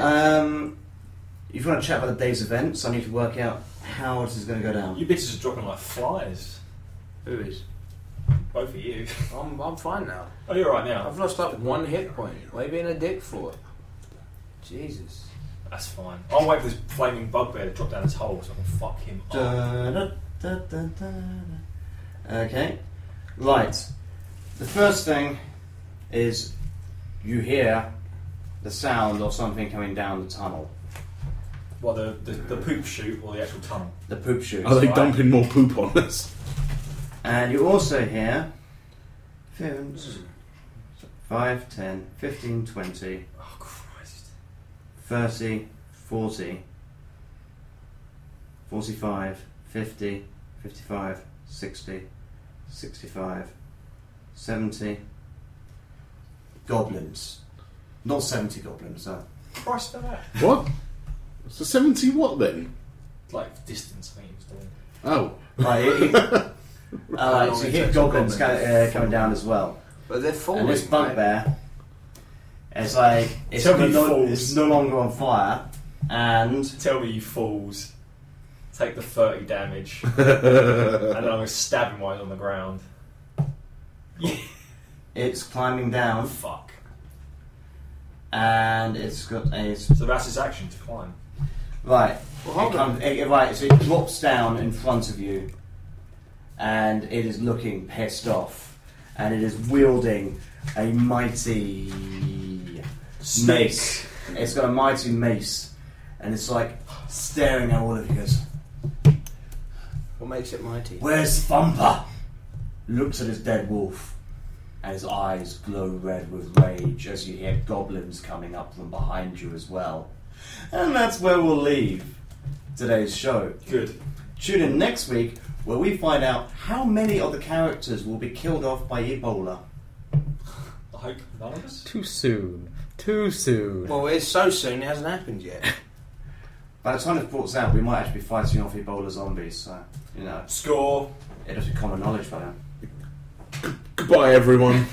if you want to chat about the day's events, I need to work out how this is going to go down. You bitches are dropping like flies. Who is? Both of you. I'm fine now. Oh, you're right now. I've lost like 1 hit point. What are you being a dick for? Jesus. That's fine. I'll wait for this flaming bugbear to drop down this hole so I can fuck him up. Da, da, da, da, da. Okay, right. The first thing is you hear the sound of something coming down the tunnel. What, the poop chute or the actual tunnel? The poop chute. Are they right. dumping more poop on us? And you also hear 5, 10, 15, 20, Oh, Christ. 30, 40, 45, 50, 55, 60, 65, 70 goblins. Not 70 goblins, no. Christ for that. What? So 70 what then? Like, distance, I think he was doing. Oh. Right, so you hear goblins coming down as well. But they're falling. And this bugbear, it's like, it's Tell me no, fools. it's no longer on fire, and Tell me, you fools. Take the 30 damage. And then I'm going to stab him while he's on the ground. Yeah. it's climbing down, Fuck. and it's got a... So that's his action, to climb. Right, Well, hold on. right, so it drops down in front of you, and it is looking pissed off, and it is wielding a mighty mace. It's got a mighty mace, and it's like staring at all of you guys. What makes it mighty? Where's Thumper? Looks at his dead wolf. and his eyes glow red with rage as you hear goblins coming up from behind you as well. And that's where we'll leave today's show. Good. Tune in next week where we find out how many of the characters will be killed off by Ebola. I hope none of us. Too soon. Too soon. Well, it's so soon, it hasn't happened yet. By the time it's brought out, we might actually be fighting off Ebola zombies, so, you know. Score. It'll be common knowledge by now. Goodbye, everyone.